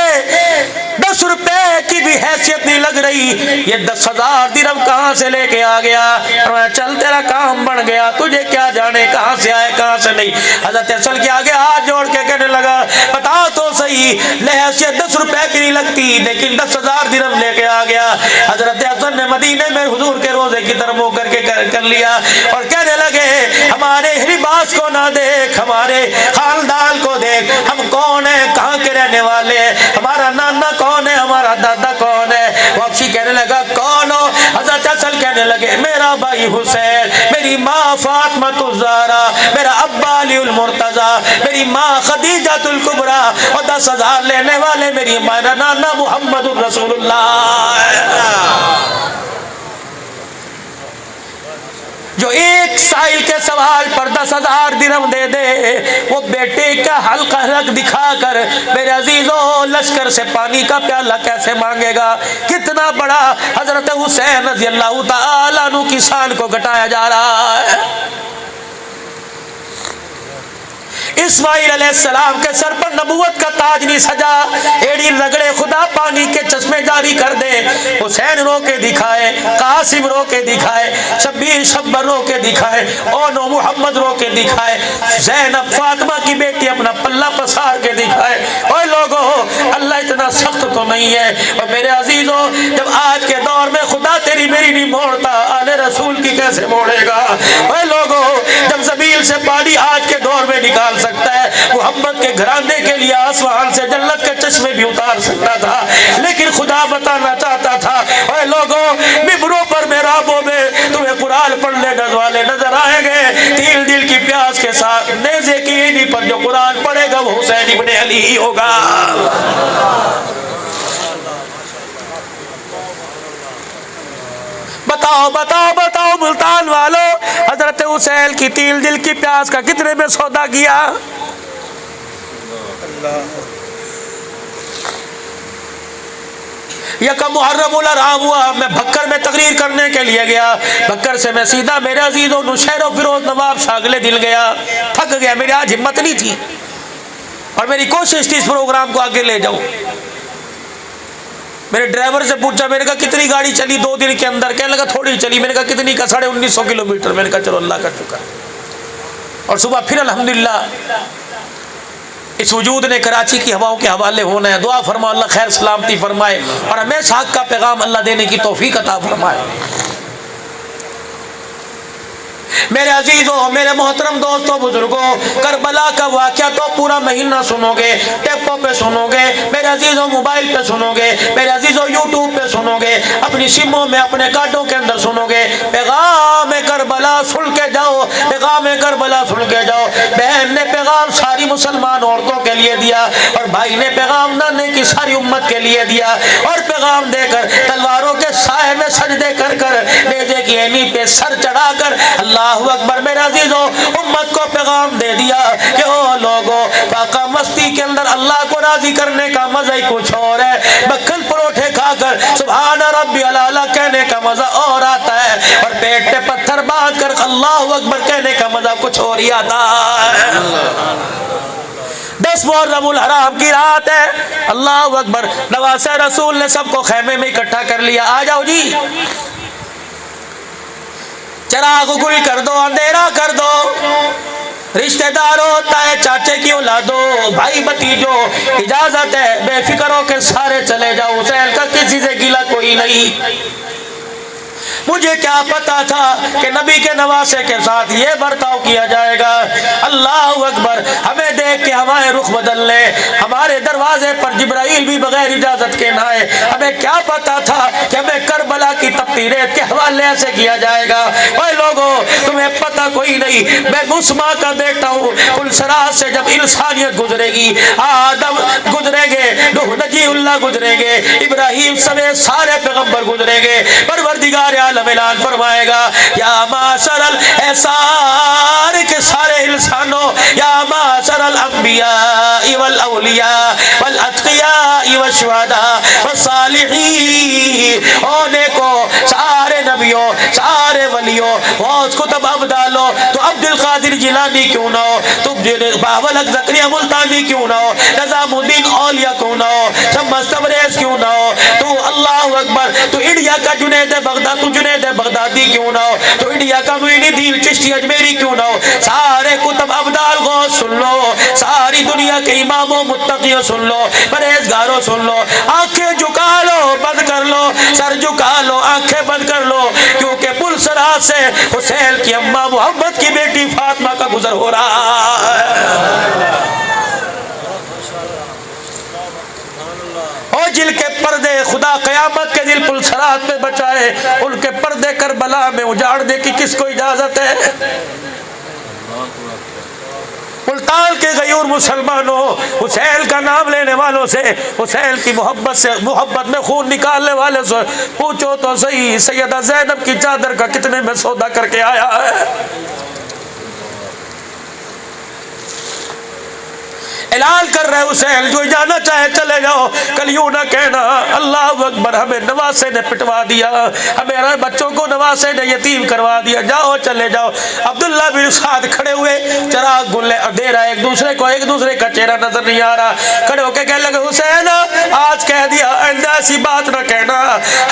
10 روپے کی بھی حیثیت نہیں لگ رہی، یہ 10,000 درہم کہاں سے لے کے آ گیا؟ فرمایا چل تیرا کام بن گیا، تجھے کیا جانے کہاں سے آئے کہاں سے نہیں۔ حضرت حسن کے آگے ہاتھ جوڑ کے کہنے لگا بتا تو صحیح، حیثیت 10 روپے کی نہیں لگتی لیکن 10,000 درہم لے کے آ گیا۔ حضرت حسن نے مدینے میں حضور کے روزے کی طرف ہو کر لیا اور کہنے لگے ہمارے لباس کو نہ دیکھ، ہمارے خاندان کو دیکھ، ہم کون ہیں، کہاں کے رہنے والے ہیں، ہمارا نانا کون ہے، ہمارا دادا کون ہے۔ واپسی کہنے لگا کون ہو؟ حضرت حسن کہنے لگے میرا بھائی حسین، میری ماں فاطمہ الزہرا، میرا ابا علی المرتضی، میری ماں خدیجہ الکبریٰ، اور 10,000 لینے والے میری میرا نانا محمد الرسول اللہ، جو ایک سائل کے سوال پر 10,000 درہم دے دے، وہ بیٹے کا حلق دکھا کر میرے عزیزوں لشکر سے پانی کا پیالہ کیسے مانگے گا؟ کتنا بڑا حضرت حسین رضی اللہ تعالیٰ عنہ کی شان کو گھٹایا جا رہا ہے۔ اسماعیل علیہ السلام کے سر پر نبوت کا تاج نہیں سجا، ایڑی رگڑے خدا پانی کے چشمے جاری کر دے، حسین رو کے دکھائے، قاسم رو کے دکھائے، شبیر شبر رو کے دکھائے، اونو محمد رو کے دکھائے، زینب فاطمہ کی بیٹی اپنا پلہ پسار کے دکھائے۔ اوے لوگوں، اللہ اتنا سخت تو نہیں ہے۔ اور میرے عزیزوں، جب آج کے دور میں خدا تیری میری نہیں موڑتا، آل رسول کی کیسے موڑے گا؟ اوے لوگوں، جب زمین سے پانی آج کے دور میں نکال سکتا ہے، محمد کے گھرانے کے لیے آسمان سے جنت کے چشمے بھی اتار سکتا تھا، لیکن خدا بتانا چاہتا تھا اے لوگوں، ممبروں پر محرابوں میں تمہیں قرآن پڑھنے والے نظر آئیں گے، تیل دل کی پیاس کے ساتھ نیزے کی اینی پر جو قرآن پڑھے گا وہ حسین ابن علی ہی ہوگا۔ بتاؤ بتاؤ بتاؤ ملتان والو، حضرت حسین کی تیل دل کی پیاس کا کتنے میں سودا کیا؟ یکم محرم الحرام ہوا، میں بھکر میں تقریر کرنے کے لیے گیا، بھکر سے میں سیدھا میرے عزیزوں نوشہر و فیروز نواب شاہ اگلے دن گیا، تھک گیا، میری آج ہمت نہیں تھی اور میری کوشش تھی اس پروگرام کو آگے لے جاؤں۔ میرے ڈرائیور سے پوچھا، میں نے کہا کتنی گاڑی چلی 2 دن کے اندر؟ کہنے لگا تھوڑی چلی۔ میں نے کہا کتنی؟ کا 1950 کلومیٹر۔ میں نے کہا چلو اللہ کا شکر۔ اور صبح پھر الحمدللہ اس وجود نے کراچی کی ہواؤں کے حوالے ہونا ہے، دعا فرما اللہ خیر سلامتی فرمائے اور ہمیشہ حق کا پیغام اللہ دینے کی توفیق عطا فرمائے۔ میرے عزیزوں، میرے محترم دوستوں، بزرگوں، کربلا کا واقعہ تو پورا مہینہ سنو گے، ٹیپوں پہ سنو گے میرے عزیزوں، موبائل پہ سنو گے میرے عزیزوں، یوٹیوب پہ سنو گے، اپنی سموں میں، اپنے کارڈوں کے اندر سنو گے۔ پیغام کربلا سن کے جاؤ، پیغام کربلا سن کے جاؤ۔ بہن نے پیغام ساری مسلمان عورتوں کے لیے دیا، اور بھائی نے پیغام نانے کی ساری امت کے لیے دیا، اور پیغام دے کر تلواروں کے سائے میں سجدے کر کر نیزے کی اینی پہ سر چڑھا کر اللہ اکبر میرے عزیزوں امت کو پیغام دے دیا کہ او لوگوں، فاقہ مستی کے اندر اللہ کو راضی کرنے کا مزہ ہی کچھ اور ہے، مکھن پروٹھے کھا کر سبحان ربی الاعلیٰ کہنے کا مزہ اور آتا ہے، اور پیٹ پہ پتھر باندھ کر اللہ اکبر کہنے کا مزہ کچھ اور ہی آتا ہے۔ 10 محرم الحرام کی رات ہے، اللہ اکبر، نواسہ رسول نے سب کو خیمے میں اکٹھا کر لیا، آ جاؤ جی، چراغ گل کر دو، اندھیرا کر دو، رشتہ داروں، تائے چاچے کی اولادوں، بھائی بھتیجوں، اجازت ہے، بے فکر ہو کے سارے چلے جاؤ، حسین کا کسی سے گلہ کوئی نہیں۔ مجھے کیا پتا تھا کہ نبی کے نواسے کے ساتھ یہ برتاؤ کیا جائے گا۔ اللہ اکبر، ہمیں دیکھ کے ہمارے رخ بدل لے، ہمارے دروازے پر جبرائیل بھی بغیر اجازت کے نہ آئے۔ ہمیں کیا پتا تھا کہ ہمیں کربلا کی تپتی ریت کے حوالے سے کیا جائے گا۔ اے لوگوں، تمہیں پتا کوئی نہیں، میں مسما کا بیٹا ہوں۔ پلسرات سے جب انسانیت گزرے گی، آدم گزریں گے، نوح نجی اللہ گزریں گے، ابراہیم سمیت سارے پیغمبر گزریں گے، پروردگار عالم اعلان فرمائے گا، یا معاشر الاسار کے سارے انسانوں، یا معاشر الانبیاء والاولیاء والاتقیاء والشہداء والصالحین، او نیکو، سارے نبیوں، سارے ولیوں، غوث کتب ابدالو، تو عبد القادر جیلانی کیوں نہ ہو، تو باول حق زکریا ملتانی کیوں نہ ہو، نظام الدین اولیاء کیوں نہ ہو، شمس تبریز کیوں نہ ہو، تو اللہ اکبر، تو انڈیا کا جنید بغداد، تو جنید بغدادی کیوں نہ ہو، تو انڈیا کا معین الدین چشتی اجمیری کیوں نہ ہو، سارے کتب ابدال غوث سن لو، ساری دنیا کے اماموں متقیوں سن لو، پرہیزگاروں سن لو، آنکھیں جھکا لو، بند کر لو، سر جھکا لو، آنکھیں بند کر لو، کیونکہ پلسرات سے حسین کی اماں محمد کی بیٹی فاطمہ کا گزر ہو رہا ہے۔ اور جن کے پردے خدا قیامت کے دل پلسرات میں بچائے، ان کے پردے کربلا میں اجاڑنے کی کس کو اجازت ہے؟ ملتان کے غیور مسلمانوں، حسین کا نام لینے والوں سے، حسین کی محبت میں خون نکالنے والے سے پوچھو تو صحیح، سیدہ زینب کی چادر کا کتنے میں سودا کر کے آیا ہے؟ اعلان کر رہے حسین، جو جانا چاہے چلے جاؤ، کل یوں نہ کہنا اللہ اکبر ہمیں نواسے نے پٹوا دیا، ہمیں بچوں کو نواسے نے یتیم کروا دیا، جاؤ چلے جاؤ۔ عبداللہ بن سعد کھڑے ہوئے، چراغ گلے دے رہا ہے ایک دوسرے کا چہرہ نظر نہیں آ رہا، کھڑے ہو کے کہنے لگے حسین آج کہہ دیا، آئندہ ایسی بات نہ کہنا،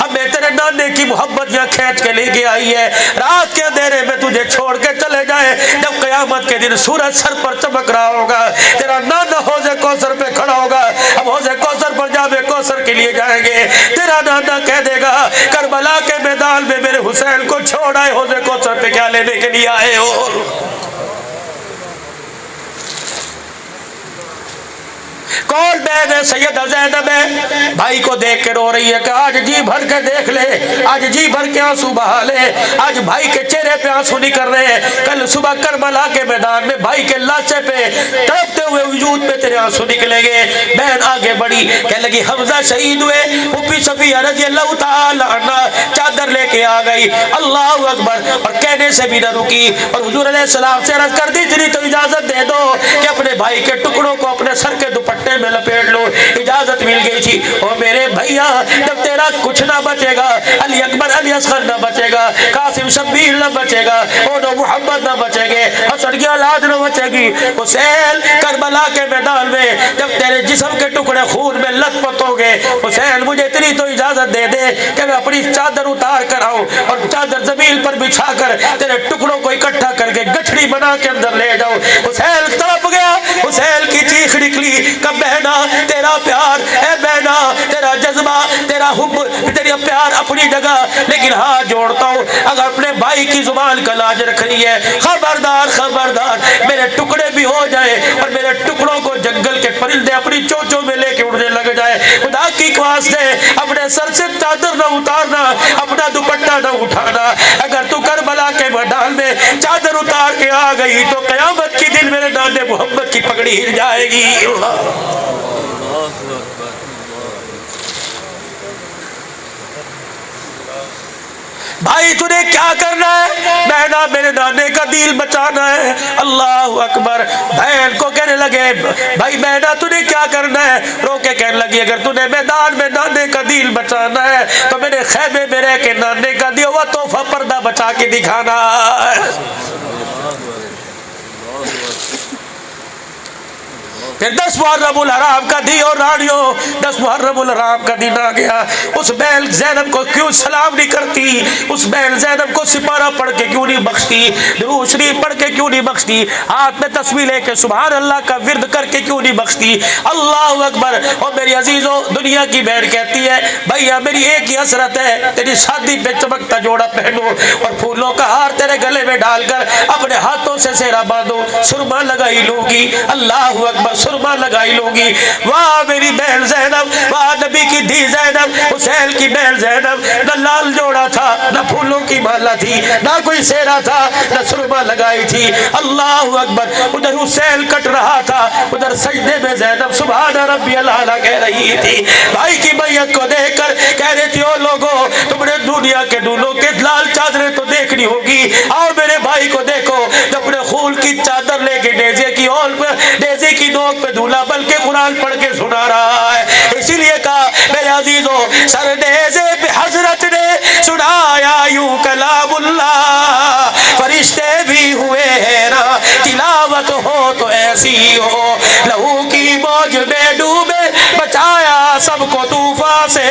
ہمیں تیرے نانے کی محبت یہاں کھینچ کے لے کے آئی ہے، رات کے اندھیرے میں تجھے چھوڑ کے چلے جائے، جب قیامت کے دن سورج سر پر چمک رہا ہوگا، تیرا نانا حوض کوثر پہ کھڑا ہوگا، ہم حوض کوثر پر جام کوثر کے لیے جائیں گے، تیرا نانا کہہ دے گا کربلا کے میدان میں میرے حسین کو چھوڑ آئے، حوض کوثر پہ کیا لینے کے لیے آئے ہو؟ کون بہن ہے؟ سیدہ زینب ہے، بھائی کو دیکھ کے رو رہی ہے کہ آج جی بھر کے دیکھ لے، آج جی بھر کے آنسو بہا لے، آج بھائی کے چہرے پہ آنسو نکل رہے ہیں، کل صبح کربلا کے میدان میں بھائی کے لاشے پہ تڑپتے ہوئے وجود پہ تیرے آنسو نکلیں گے۔ بہن آگے بڑھی، کہنے لگی حمزہ شہید ہوئے، پھپھی صفیہ رضی اللہ تعالی عنہ چادر لے کے آ گئی، اللہ اکبر، اور کہنے سے بھی نہ رکی، اور حضور علیہ السلام سے عرض کر دی تیری تو اجازت دے دو کہ اپنے بھائی کے ٹکڑوں کو اپنے سر کے دوپٹے میں لپیٹ لو، اجازت مل گئی تھی۔ اور میرے بھائیا، جب تیرا کچھ نہ بچے گا، علی اکبر علی اصغر نہ بچے گا، قاسم شبیر نہ بچے گا، اونو محمد نہ بچے گے، حسن کی اولاد نہ بچے گی، حسین کربلا کے میدان میں جب تیرے جسم کے ٹکڑے خون میں لت پت ہو گے، حسین مجھے اتنی تو اجازت دے دے کہ میں اپنی چادر اتار کر آؤں اور چادر زمین پر بچھا کر تیرے ٹکڑوں کو اکٹھا کر کے گٹھڑی بنا کے اندر لے جاؤں۔ حسین تڑپ گیا، حسین کی چیخ نکلی کہ بہنا تیرا پیار، اے بہنا تیرا جذبہ، تیرا حب تیرا پیار اپنی جگہ، لیکن ہاتھ جوڑتا ہوں اگر اپنے بھائی کی زبان کا لاج رکھنی ہے، خبردار خبردار میرے ٹکڑے بھی ہو جائے اور میرے ٹکڑوں کو جنگل کے پرندے اپنی چونچوں میں لے کے اڑنے لگ جائے، خدا کی واسطے اپنے سر سے چادر نہ اتارنا، اپنا دوپٹہ نہ اٹھانا۔ اگر تو کربلا کے میدان میں چادر اتار کے آ گئی تو قیامت کی دن میرے نانے محمد کی پگڑی ہل جائے گی۔ بھائی تجھے کیا کرنا ہے؟ بہنا میرے نانے کا دل بچانا ہے۔ اللہ اکبر۔ بہن کو کہنے لگے بھائی بہنا تجھے کیا کرنا ہے؟ رو کے کہنے لگی اگر تجھے میدان میں نانے کا دل بچانا ہے تو میرے خیمے میں رہ کے نانے کا دیا ہوا تحفہ پردہ بچا کے دکھانا ہے۔ پھر 10 محرم الحرام کا دن اور رانیوں 10 محرم الحرام کا دن آ گیا۔ اس بہن زینب کو کیوں سلام نہیں کرتی؟ اس بہن زینب کو سپارہ پڑھ کے کیوں نہیں بخشتی؟ درود شریف پڑھ کے کیوں نہیں بخشتی؟ ہاتھ میں تسبیح لے کے سبحان اللہ کا ورد کر کے کیوں نہیں بخشتی؟ اللہ اکبر۔ اور میری عزیزوں دنیا کی بہن کہتی ہے بھیا میری ایک ہی حسرت ہے تیری شادی پہ چمکتا جوڑا پہنو اور پھولوں کا ہار تیرے گلے میں ڈال کر اپنے ہاتھوں سے سہرا باندھو، سرما لگائی لوں گی۔ اللہ اکبر۔ سرما لگائی لوں گی۔ واہ میری بہن زینب، واہ نبی کی دھی زینب، حسین کی بہن زینب، نہ لال جوڑا تھا، نہ پھولوں کی مالا تھی، نہ کوئی سہرا تھا، نہ سرما لگائی تھی۔ اللہ اکبر۔ ادھر حسین کٹ رہا تھا، ادھر سجدے میں زینب سبحان ربی الاعلیٰ کہہ رہی تھی۔ بھائی کی بیعت کو دیکھ کر کہہ رہی تھی او لوگوں تم نے دنیا کے دونوں کے لال چادریں تو دیکھنی ہوگی، آؤ میرے بھائی کو دیکھو جو اپنے خون کی چادر لے کے نیزے کی اور نیزے کی نوک پہ دھولا بلکہ قرآن پڑھ کے سنا رہا ہے۔ اسی لیے کہا میرے عزیزوں سر نیزے پہ حضرت نے سنایا یوں کلام اللہ، فرشتے بھی ہوئے حیران تلاوت ہو تو ایسی ہو، لہو کی موج میں ڈوبے بچایا سب کو طوفان سے،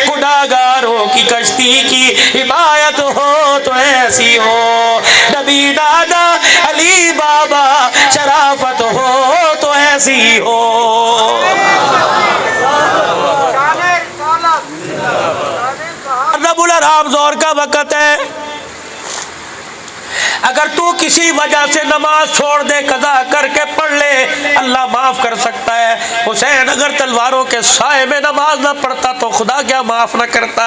گناہگاروں کی کشتی کی حمایت ہو تو ایسی ہو، نبی دادا علی بابا شرافت ہو تو ایسی ہو۔ رب الحرام زور کا وقت ہے، اگر تو کسی وجہ سے نماز چھوڑ دے قضا کر کے پڑھ لے اللہ معاف کر سکتا ہے۔ حسین اگر تلواروں کے سائے میں نماز نہ پڑھتا تو خدا کیا معاف نہ کرتا؟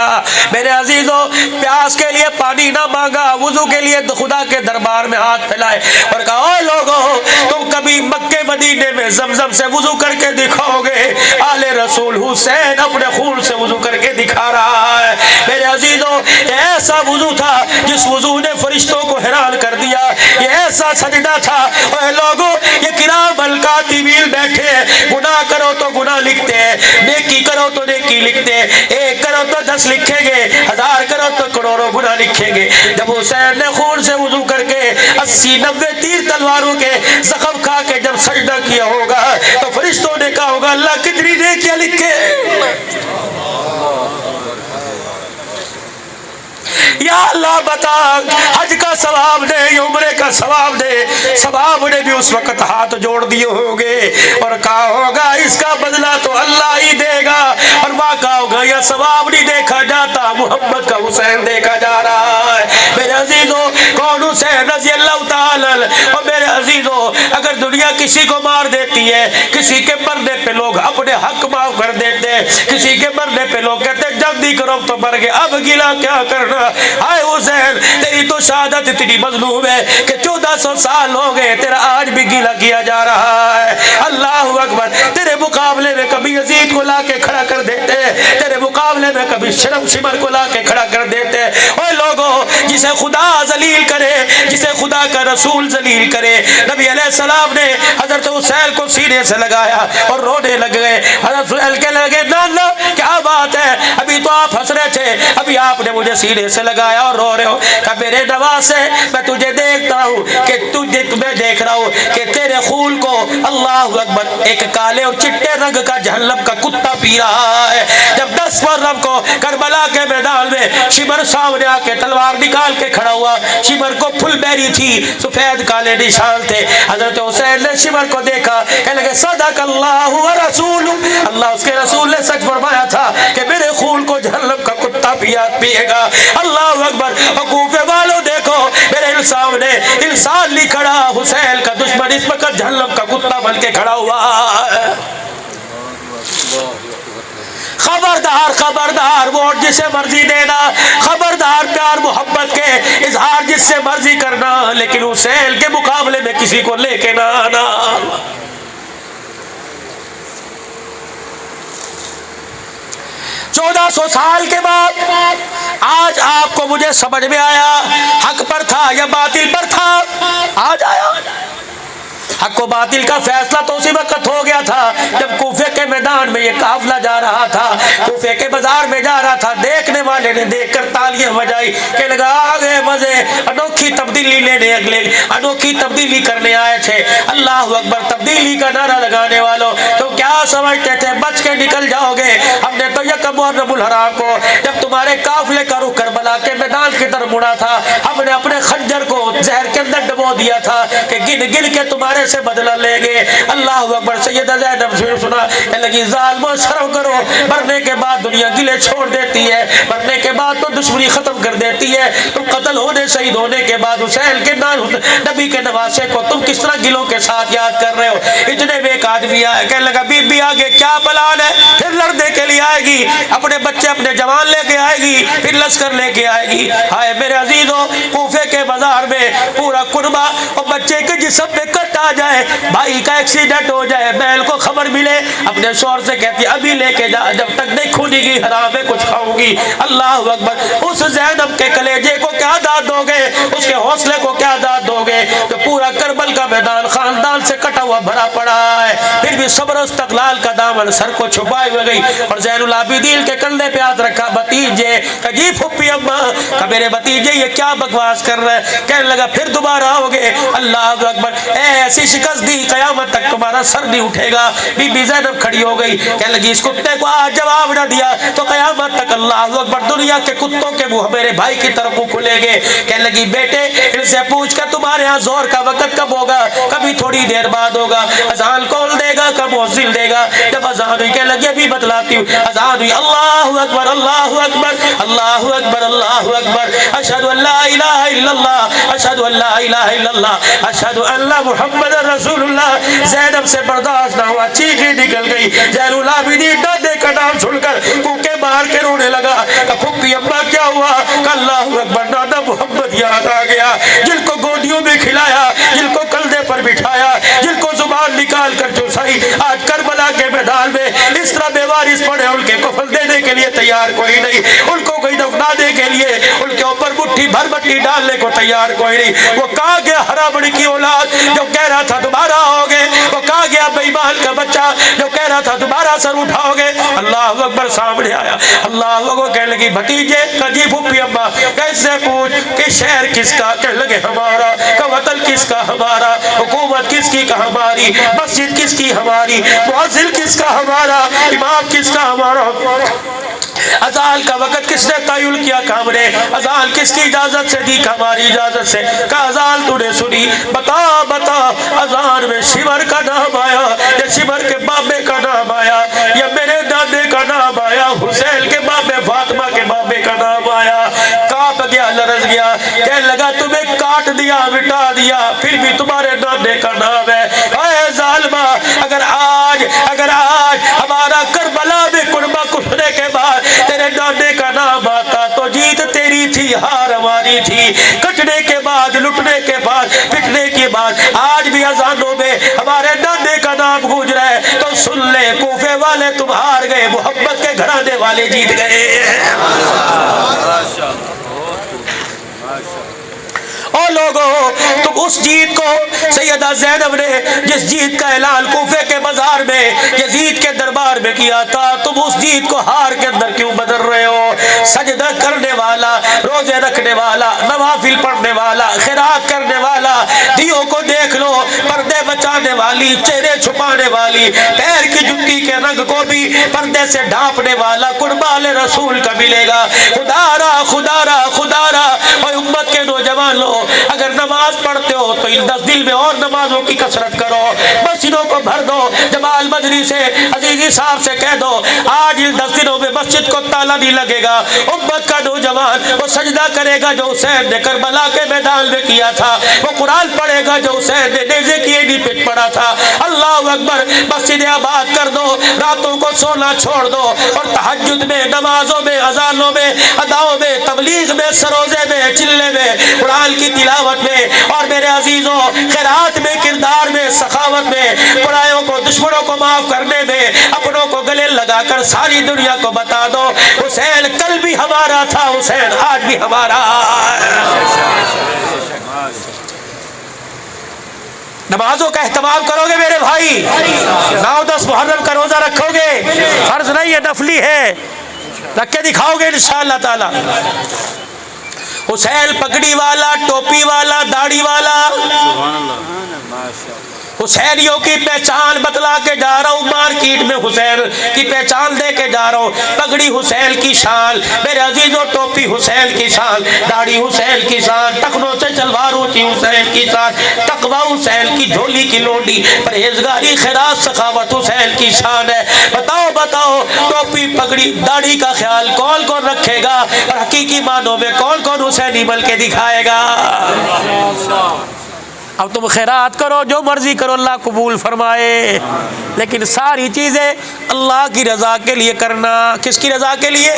میرے عزیزوں پیاس کے لیے پانی نہ مانگا، وضو کے لیے خدا کے دربار میں ہاتھ پھیلائے اور کہا اوے لوگوں تم کبھی مکے مدینے میں زمزم سے وضو کر کے دکھاؤ گے؟ آل رسول حسین اپنے خون سے وضو کر کے دکھا رہا ہے۔ میرے عزیزوں ایسا وضو تھا جس وضو نے فرشتوں کو حیران کر دیا، یہ ایسا سجدہ تھا اے لوگوں یہ کرام الکاتبین بیٹھے ہیں، گناہ کرو تو گناہ لکھتے ہیں، نیکی کرو تو نیکی لکھتے ہیں، 1 کرو تو 10 لکھیں گے، 1000 کرو تو کروڑوں گناہ لکھیں گے۔ جب حسین نے خون سے وضو کر کے 80-90 تیر تلواروں کے زخم کھا کے جب سجدہ کیا ہوگا تو فرشتوں نے کہا ہوگا اللہ کتنی نیکیاں لکھے، یا اللہ بتا حج کا ثواب دے، عمرے کا ثواب دے۔ ثواب نے بھی اس وقت ہاتھ جوڑ دیے ہوں گے اور کہا ہوگا اس کا بدلہ تو اللہ ہی دے گا، اور وہاں کہا ہوگا یہ ثواب نہیں دیکھا جاتا محمد کا حسین دیکھا جا رہا ہے۔ میرے عزیزوں کون حسین رضی اللہ تعالی اور میرے عزیزوں اگر دنیا کسی کو مار دیتی ہے، کسی کے مرنے پہ لوگ اپنے حق معاف کر دیتے ہیں، کسی کے مرنے پہ لوگ کہتے ہیں جلدی کرو تو مر گئے اب گلا کیا کرنا؟ ہائے حسین تیری تو شہادت اتنی مظلوم ہے کہ 1400 سال ہو گئے تیرا آج بھی گیلا کیا جا رہا ہے۔ اللہ اکبر۔ تیرے مقابلے میں کبھی یزید کو لا کے کھڑا کر دیتے، تیرے مقابلے میں کبھی شرم شمر کو لا کے کھڑا کر دیتے۔ اوے لوگوں جسے خدا ذلیل کرے، جسے خدا کا رسول ذلیل کرے، نبی علیہ السلام نے حضرت حسین کو سینے سے لگایا اور رونے لگ گئے۔ حضرت حسین کہنے لگے نانا کیا بات ہے، ابھی تو آپ ہنس رہے تھے، ابھی آپ نے مجھے سینے سے لگایا اور رو رہے ہو. کہ میرے نواسے میں تجھے دیکھتا ہوں کہ تمہیں دیکھ رہا ہوں کہ تیرے خون کو اللہ اکبر ایک کالے اور چٹے رنگ کا جہنم کا کتا پی رہا ہے. جب 10 محرم کو کربلا کے میدان میں شمر سامنے آ کے تلوار نکال کے کھڑا ہوا. شمر کو پھل بیری تھی, سفید کالے نشان تھے. حضرت حسین نے شمر کو دیکھا, کہنے لگے صدق اللہ و رسول, اللہ اس کے رسول نے سچ فرمایا تھا کہ میرے خون کو جہنم کا کتا پیے گا. اللہ اکبر. کوفے والوں دیکھو میرے سامنے انسان نہیں کھڑا, حسین کا دشمن اس وقت جہنم کا کتا بن کے کھڑا ہوا ہے. خبردار خبردار, ووٹ جس سے مرضی دینا, خبردار پیار محبت کے اظہار جس سے مرضی کرنا, لیکن حسین کے مقابلے میں کسی کو لے کے نہ آنا. 1400 سال کے بعد آج آپ کو مجھے سمجھ میں آیا حق پر تھا یا باطل پر تھا. آج آیا. حق و باطل کا فیصلہ تو اسی وقت ہو گیا تھا جب کوفے کے میدان میں یہ قافلہ جا رہا تھا, کوفے کے بازار میں جا رہا تھا. دیکھنے والے نے دیکھ کر تالیاں بجائی کہ لگا آگے مزے, انوکھی تبدیلی لینے, اگلے انوکھی تبدیلی کرنے آئے تھے. اللہ اکبر. تبدیلی کا نعرہ لگانے والوں تو کیا سمجھتے تھے بچ کے نکل جاؤ گے؟ ہم نے تو یکم محرم الحرام کو جب تمہارے قافلے کا رخ کربلا کے میدان کی طرف مڑا تھا, ہم نے اپنے خنجر کو زہر کے اندر ڈبو دیا تھا کہ گن گن کے تمہارے سے بدلہ لیں گے. اللہ اکبر. سیدہ زینب سے سنا کہ لگی ظالموں شرم کرو, مرنے کے بعد دنیا گلے چھوڑ دیتی ہے, مرنے کے بعد تو دشمنی ختم کر دیتی ہے. تم قتل ہونے شہید ہونے کے بعد حسین کے نبی کے نواسے کو تم کس طرح گلوں کے ساتھ یاد کر رہے ہو؟ اتنے میں ایک آدمی آیا, کہنے لگا بی بی آگے کیا پلان ہے؟ پھر لڑنے کے لیے آئے گی, اپنے بچے اپنے جوان لے کے آئے گی, پھر لشکر لے کے آئے گی. ہائے میرے عزیزوں, کوفے کے بازار میں پورا قربہ اور بچے کے جسم میں کٹ آ جائے, بھائی کا ایکسیڈنٹ ہو جائے, بہن کو خبر ملے, اپنے شوہر سے کہتی ابھی لے کے جا, جب تک نہیں کھونی گی حرام میں کچھ کھاؤں گی. اللہ اکبر. اس زینب کے کلیجے کو کیا داد دو گے, اس کے حوصلے کو کیا داد دو گے؟ تو پورا کربل کا میدان خاندان سے کٹا ہوا بھرا پڑا ہے, پھر بھی صبر و استقلال کا دامن سر کو چھپائے ہوئے گئی اور زین العابدین کے کندھے پہ ہاتھ رکھا. بھتیجے جی پھپھی اماں کا میرے بھتیجے یہ کیا بکواس کر رہے ہیں؟ کہنے لگا پھر دوبارہ آؤ گے. اللہ اکبر. ایسی شکست دی قیامت تک تمہارا سر نہیں اٹھے گا. بی بی زینب کھڑی ہو گئی, کہنے لگی اس کتے کو آج جواب نہ دیا تو قیامت تک اللہ اکبر دنیا کے کتوں کے منہ میرے بھائی کی طرف منہ کھلے گے. کہنے لگی بیٹے ان سے پوچھ کر تمہارے ہاں زور کا وقت کب ہوگا؟ کبھی تھوڑی دیر بعد ہوگا. اذان کون دے گا؟ کب مؤذن دے گا؟ جب اذان ہوئی. کہنے لگی ابھی بتلاتی ہوں. اذان ہوئی, اللہ اکبر اللہ اکبر اللہ اکبر اللہ اکبر, اشہد ان لا الہ الا اللہ اشہد ان لا الہ الا اللہ اشہد ان محمد رسول اللہ. زینب سے برداشت نہ ہوا, چیخیں نکل گئی. زین العابدین دادے کا نام سن کر کوکے مار کے رونے لگا. پھپھی اماں کیا ہوا؟ کہ اللہ اکبر دادا محمد یاد آ گیا, جن کو گودیوں میں کھلایا, جن کو کندھے پر بٹھایا, جن کو زبان نکال کر چوسائی, آج کربلا کے میدان میں اس طرح بے وارث پڑے, ان کے کفن دینے کے لیے تیار کوئی نہیں, ان کو کوئی دفنانے کے لیے ان کے اوپر مٹھی بھر مٹی ڈالنے کو تیار کوئی نہیں. وہ کہا گیا حرامڑی کی اولاد جو کہہ رہا تھا دوبارہ آؤ گے, وہ کہا گیا بے ایمان کا بچہ جو کہہ رہا تھا دوبارہ سر اٹھاؤ گے. اللہ اکبر سامنے آیا. اللہ اکبر. کہنے لگی بھتیجے کجی پھپھی اماں کیسے پوچھ کہ شہر کس کا؟ کہنے لگے ہمارا. کہ وطن کس کا؟ ہمارا. حکومت کس کی؟ کہ ہماری. مسجد کس کی؟ ہماری. مؤذن کس کا؟ ہمارا. امام کس کا؟ ہمارا. اذان کا وقت کس نے تعین کیا؟ کہ ہم نے. اذان کس کی اجازت سے دی؟ کہ ہماری اجازت سے. کہ اذان تو نے سنی, بتا بتا اذان میں شمر کا نام آیا یا شمر کے بابے کا نام آیا یا میرے دادے کا نام آیا, حسین کے بابے فاطمہ کے بابے کا نام آیا؟ کانپ گیا, لرز گیا, کہنے لگا تمہیں کاٹ دیا مٹا دیا پھر بھی تمہارے دادے کا نام ہے. اے ظالمہ, اگر آج ہمارا کربلا میں قربہ کٹنے کے بعد تیرے دادے کا نام آتا تو جیت تیری تھی, ہار ہماری تھی. کٹنے کے بعد, لٹنے کے بعد, پٹنے کے بعد آج بھی اذانوں میں ہمارے دادے کا نام گونج رہا ہے تو سن لے, کوفے والے تم ہار گئے, محبت کے گھرانے والے جیت گئے. اور لوگوں تم اس جیت کو, سیدہ زینب نے جس جیت کا اعلان کوفے کے بازار میں یزید کے دربار میں کیا تھا, تم اس جیت کو ہار کے اندر کیوں بدل رہے ہو؟ سجدہ کرنے والا، روزے رکھنے والا، نوافل پڑھنے والا، خیرات کرنے والا، دیوں کو دیکھ لو، پردے بچانے والی، چہرے چھپانے والی، پیر کی جوتی کے رنگ کو بھی پردے سے ڈھانپنے والا قربان رسول کا ملے گا۔ خدا را خدا را خدا را، اور امت کے نوجوانوں اگر نماز پڑھتے ہو تو ان 10 دن میں اور نمازوں کی کثرت کرو، مسجدوں کو بھر دو۔ جمال مدنی سے عزیزی صاحب سے کہہ دو آج ان 10 دنوں میں مسجد کو تالا نہیں لگے گا، امت کا نوجوان وہ سجدہ کرے گا جو حسین نے کربلا کے میدان میں کیا تھا، وہ قرآن پڑھے گا جو حسین نے نیزے کی ایڑی پہ پڑھا تھا۔ اللہ اکبر، مسجد آباد کر دو، راتوں کو سونا چھوڑ دو، اور تہجد میں، نمازوں میں، اذانوں میں، اداؤں میں، تبلیغ میں، سروزے میں، چلے میں، قرآن کی تلاوت میں، اور میرے عزیزوں خیرات میں، کردار میں، سخاوت میں، برائیوں کو، دشمنوں کو معاف کرنے میں، اپنوں کو گلے لگا کر ساری دنیا کو بتا دو حسین کل بھی ہمارا تھا، حسین آج بھی ہمارا ہے۔ نمازوں کا اہتمام کرو گے میرے بھائی، 9-10 محرم کا روزہ رکھو گے، فرض نہیں ہے، نفلی ہے، رکھ کے دکھاؤ گے انشاءاللہ تعالی۔ حسین پگڑی والا، ٹوپی والا، داڑھی والا، حسینیوں کی پہچان بتلا کے جا رہا ہوں، مارکیٹ میں حسین کی پہچان دے کے جا رہا ہوں۔ پگڑی حسین کی شان میرے عزیزوں، ٹوپی حسین کی شان، داڑھی حسین کی شان، ٹخنوں سے چلوار ہوتی حسین کی شان، تقوی حسین کی جھولی کی لونڈی، پرہیزگاری، خیرات، سخاوت حسین کی شان ہے۔ بتاؤ بتاؤ، ٹوپی پگڑی داڑھی کا خیال کون کون رکھے گا، اور حقیقی معنوں میں کون کون حسینی بن کے دکھائے گا؟ اب تم خیرات کرو، جو مرضی کرو، اللہ قبول فرمائے، لیکن ساری چیزیں اللہ کی رضا کے لیے کرنا۔ کس کی رضا کے لیے؟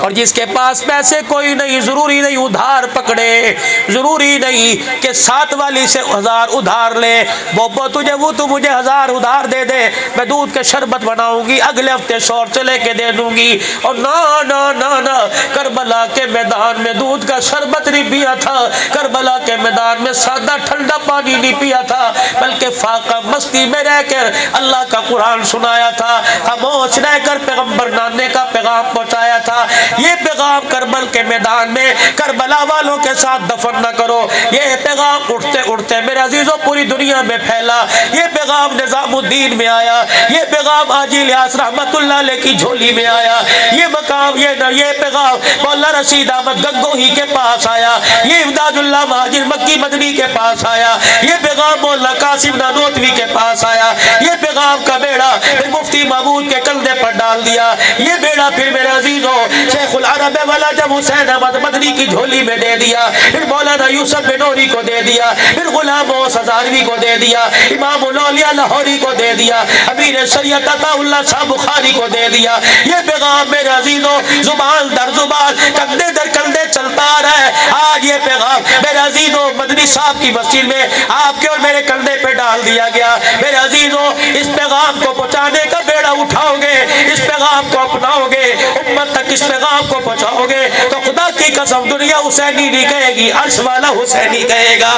اور جس کے پاس پیسے کوئی نہیں، ضروری نہیں ادھار پکڑے، ضروری نہیں کہ 7 والی سے 1000 ادھار لے، بوبو تجھے وہ تو مجھے 1000 ادھار دے دے، میں دودھ کے شربت بناؤں گی، اگلے ہفتے شور سے لے کے دے دوں گی۔ اور نہ کربلا کے میدان میں دودھ کا شربت نہیں پیا تھا، کربلا کے میدان میں سادہ ٹھنڈا پانی نہیں پیا تھا، بلکہ فاقہ مستی میں رہ کر اللہ کا قرآن سنایا تھا، خاموش رہ کر پیغمبر نانے کا پیغام پہنچایا تھا۔ یہ پیغام کربل کے میدان میں کربلا والوں کے ساتھ دفن نہ کرو، یہ پیغام اٹھتے اٹھتے میرے عزیزوں پوری دنیا میں پھیلا، یہ پیغام نظام الدین میں آیا، یہ پیغام حاجی الیاس رحمت اللہ علیہ کی جھولی میں آیا، یہ مقام یہ پیغام مولا رشید احمد گنگوہی کے پاس آیا، یہ امداد اللہ مہاجر مکی مدنی کے پاس آیا، یہ پیغام مولا قاسم نانوتوی کے پاس آیا، یہ پیغام کا بیڑا پھر مفتی محمود کے کندھے پر ڈال دیا، یہ بیڑا پھر میرے عزیزوں شیخ العرب والا جب حسین احمد مدنی کی جھولی میں دے دیا، پھر مولانا یوسف بنوری کو دے دیا، پھر غلام غوث ہزاروی کو دے دیا، امام الاولیاء لاہوری کو دے دیا، امیر شریعت عطا اللہ شاہ بخاری کو دے دیا۔ یہ پیغام میرے عزیزوں زبان در زبان، کندھے در کندھے چلتا آ رہا ہے۔ آج یہ پیغام میرے عزیزوں مدنی صاحب کی مسجد میں آپ کے اور میرے کندھے پہ ڈال دیا گیا۔ میرے عزیزوں اس پیغام کو پہنچانے کا بیڑا اٹھاؤ گے، اس پیغام کو اپناؤ گے، امت تک اس پیغام کو پہنچاؤ گے، تو خدا کی قسم دنیا حسینی نہیں کہے گی، عرش والا حسینی کہے گا۔